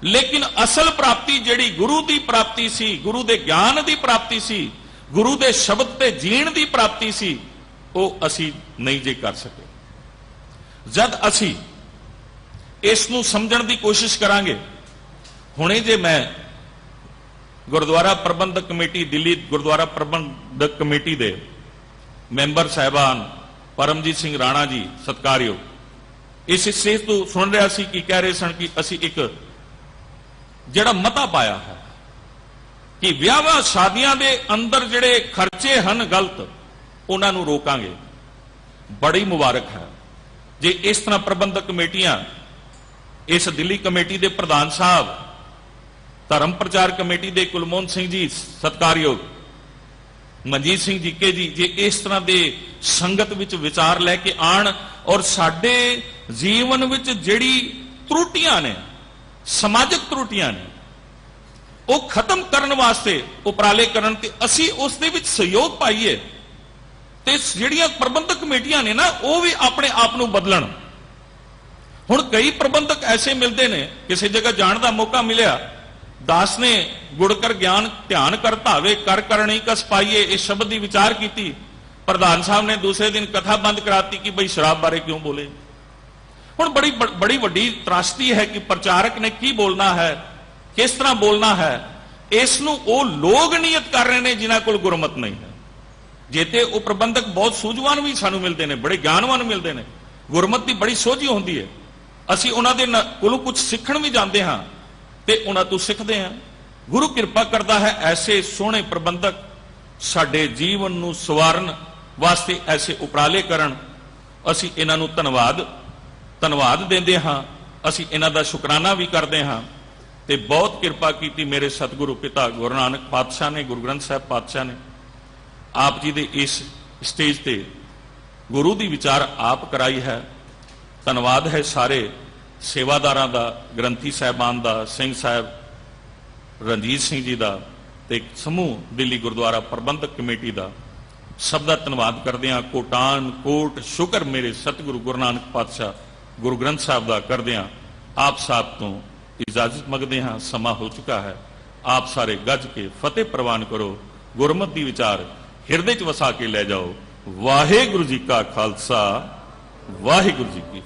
ਲੇਕਿਨ ਅਸਲ ਪ੍ਰਾਪਤੀ ਜਿਹੜੀ ਗੁਰੂ ਦੀ ਪ੍ਰਾਪਤੀ ਸੀ, ਗੁਰੂ ਦੇ ਗਿਆਨ ਦੀ ਪ੍ਰਾਪਤੀ ਸੀ, ਗੁਰੂ ਦੇ ਸ਼ਬਦ ਤੇ ਜੀਣ ਦੀ ਪ੍ਰਾਪਤੀ ਸੀ, ਉਹ ਅਸੀਂ ਨਹੀਂ ਜੇ ਕਰ ਸਕੇ। ਜਦ ਅਸੀਂ ਇਸ ਨੂੰ ਸਮਝਣ ਦੀ ਕੋਸ਼ਿਸ਼ ਕਰਾਂਗੇ, ਹੁਣੇ ਜੇ ਮੈਂ ਗੁਰਦੁਆਰਾ ਪ੍ਰਬੰਧਕ ਕਮੇਟੀ, ਦਿੱਲੀ ਗੁਰਦੁਆਰਾ ਪ੍ਰਬੰਧਕ ਕਮੇਟੀ ਦੇ ਮੈਂਬਰ ਸਾਹਿਬਾਨ ਪਰਮਜੀਤ ਸਿੰਘ ਰਾਣਾ ਜੀ ਸਤਿਕਾਰਯੋਗ, ਇਸ ਹਿੱਸੇ ਤੋਂ ਸੁਣ ਰਿਹਾ ਸੀ ਕਿ ਕਹਿ ਰਹੇ ਸਨ ਕਿ ਅਸੀਂ ਇੱਕ ਜਿਹੜਾ ਮਤਾ ਪਾਇਆ ਹੈ ਕਿ ਵਿਆਹਾਂ ਸ਼ਾਦੀਆਂ ਦੇ ਅੰਦਰ ਜਿਹੜੇ ਖਰਚੇ ਹਨ ਗਲਤ, ਉਹਨਾਂ ਨੂੰ ਰੋਕਾਂਗੇ। ਬੜੀ ਮੁਬਾਰਕ ਹੈ ਜੇ ਇਸ ਤਰ੍ਹਾਂ ਪ੍ਰਬੰਧਕ ਕਮੇਟੀਆਂ, ਇਸ ਦਿੱਲੀ ਕਮੇਟੀ ਦੇ ਪ੍ਰਧਾਨ ਸਾਹਿਬ, ਧਰਮ ਪ੍ਰਚਾਰ ਕਮੇਟੀ ਦੇ ਕੁਲਮੋਹਨ ਸਿੰਘ ਜੀ ਸਤਿਕਾਰਯੋਗ, ਮਨਜੀਤ ਸਿੰਘ ਜੀਕੇ ਜੀ, ਜੇ ਇਸ ਤਰ੍ਹਾਂ ਦੇ ਸੰਗਤ ਵਿੱਚ ਵਿਚਾਰ ਲੈ ਕੇ ਆਣ ਔਰ ਸਾਡੇ ਜੀਵਨ ਵਿੱਚ ਜਿਹੜੀ ਤਰੁੱਟੀਆਂ ਨੇ, ਸਮਾਜਿਕ ਤਰੁੱਟੀਆਂ ਨੇ, ਉਹ ਖਤਮ ਕਰਨ ਵਾਸਤੇ ਉਪਰਾਲੇ ਕਰਨ ਤੇ ਅਸੀਂ ਉਸ ਦੇ ਵਿੱਚ ਸਹਿਯੋਗ ਪਾਈਏ ਤੇ ਜਿਹੜੀਆਂ ਪ੍ਰਬੰਧਕ ਕਮੇਟੀਆਂ ਨੇ ਨਾ, ਉਹ ਵੀ ਆਪਣੇ ਆਪ ਨੂੰ ਬਦਲਣ। ਹੁਣ ਕਈ ਪ੍ਰਬੰਧਕ ਐਸੇ ਮਿਲਦੇ ਨੇ, ਕਿਸੇ ਜਗ੍ਹਾ ਜਾਣ ਦਾ ਮੌਕਾ ਮਿਲਿਆ, ਦਾਸ ਨੇ ਗੁੜ ਕਰ ਗਿਆਨ ਧਿਆਨ ਕਰ ਧਾਵੇ ਕਰ ਕਰਣੀ ਕਸ ਪਾਈਏ, ਇਸ ਸ਼ਬਦ ਦੀ ਵਿਚਾਰ ਕੀਤੀ। ਪ੍ਰਧਾਨ ਸਾਹਿਬ ਨੇ ਦੂਸਰੇ ਦਿਨ ਕਥਾ ਬੰਦ ਕਰਾਤੀ ਕਿ ਬਈ ਸ਼ਰਾਬ ਬਾਰੇ ਕਿਉਂ ਬੋਲੇ। ਹੁਣ ਬੜੀ ਵੱਡੀ ਤਰਾਸਦੀ ਹੈ ਕਿ ਪ੍ਰਚਾਰਕ ਨੇ ਕੀ ਬੋਲਣਾ ਹੈ, ਕਿਸ ਤਰ੍ਹਾਂ ਬੋਲਣਾ ਹੈ, ਇਸ ਨੂੰ ਉਹ ਲੋਕ ਨਿਯਤ ਕਰ ਰਹੇ ਨੇ ਜਿਨ੍ਹਾਂ ਕੋਲ ਗੁਰਮਤ ਨਹੀਂ ਹੈ। ਜੇ ਤੇ ਉਹ ਪ੍ਰਬੰਧਕ ਬਹੁਤ ਸੂਝਵਾਨ ਵੀ ਸਾਨੂੰ ਮਿਲਦੇ ਨੇ, ਬੜੇ ਗਿਆਨਵਾਨ ਮਿਲਦੇ ਨੇ, ਗੁਰਮਤ ਦੀ ਬੜੀ ਸੋਝੀ ਹੁੰਦੀ ਹੈ, ਅਸੀਂ ਉਹਨਾਂ ਦੇ ਕੋਲੋਂ ਕੁਝ ਸਿੱਖਣ ਵੀ ਜਾਂਦੇ ਹਾਂ ਤੇ ਉਹਨਾਂ ਤੋਂ ਸਿੱਖਦੇ ਹਾਂ। ਗੁਰੂ ਕਿਰਪਾ ਕਰਦਾ ਹੈ ਐਸੇ ਸੋਹਣੇ ਪ੍ਰਬੰਧਕ ਸਾਡੇ ਜੀਵਨ ਨੂੰ ਸਵਾਰਨ ਵਾਸਤੇ ਐਸੇ ਉਪਰਾਲੇ ਕਰਨ। ਅਸੀਂ ਇਹਨਾਂ ਨੂੰ ਧੰਨਵਾਦ ਦਿੰਦੇ ਹਾਂ, ਅਸੀਂ ਇਹਨਾਂ ਦਾ ਸ਼ੁਕਰਾਨਾ ਵੀ ਕਰਦੇ ਹਾਂ। ਤੇ ਬਹੁਤ ਕਿਰਪਾ ਕੀਤੀ ਮੇਰੇ ਸਤਿਗੁਰੂ ਪਿਤਾ ਗੁਰੂ ਨਾਨਕ ਪਾਤਸ਼ਾਹ ਨੇ, ਗੁਰੂ ਗ੍ਰੰਥ ਸਾਹਿਬ ਪਾਤਸ਼ਾਹ ਨੇ। ਆਪ ਜੀ ਦੇ ਇਸ ਸਟੇਜ ਤੇ ਗੁਰੂ ਦੀ ਵਿਚਾਰ ਆਪ ਕਰਾਈ ਹੈ। ਧੰਨਵਾਦ ਹੈ ਸਾਰੇ ਸੇਵਾਦਾਰਾਂ ਦਾ, ਗ੍ਰੰਥੀ ਸਾਹਿਬਾਨ ਦਾ, ਸਿੰਘ ਸਾਹਿਬ ਰਣਜੀਤ ਸਿੰਘ ਜੀ ਦਾ ਤੇ ਸਮੂਹ ਦਿੱਲੀ ਗੁਰਦੁਆਰਾ ਪ੍ਰਬੰਧਕ ਕਮੇਟੀ ਦਾ। ਸਭ ਦਾ ਧੰਨਵਾਦ ਕਰਦੇ ਹਾਂ। ਕੋਟਾਨ ਕੋਟ ਸ਼ੁਕਰ ਮੇਰੇ ਸਤਿਗੁਰੂ ਗੁਰੂ ਨਾਨਕ ਪਾਤਸ਼ਾਹ ਗੁਰੂ ਗ੍ਰੰਥ ਸਾਹਿਬ ਦਾ ਕਰਦੇ ਹਾਂ। ਆਪ ਸਾਹਿਬ ਤੋਂ ਇਜਾਜ਼ਤ ਮੰਗਦੇ ਹਾਂ, ਸਮਾਂ ਹੋ ਚੁੱਕਾ ਹੈ। ਆਪ ਸਾਰੇ ਗੱਜ ਕੇ ਫਤਿਹ ਪ੍ਰਵਾਨ ਕਰੋ। ਗੁਰਮਤਿ ਦੀ ਵਿਚਾਰ ਹਿਰਦੇ 'ਚ ਵਸਾ ਕੇ ਲੈ ਜਾਓ। ਵਾਹਿਗੁਰੂ ਜੀ ਕਾ ਖਾਲਸਾ, ਵਾਹਿਗੁਰੂ ਜੀ ਕੀ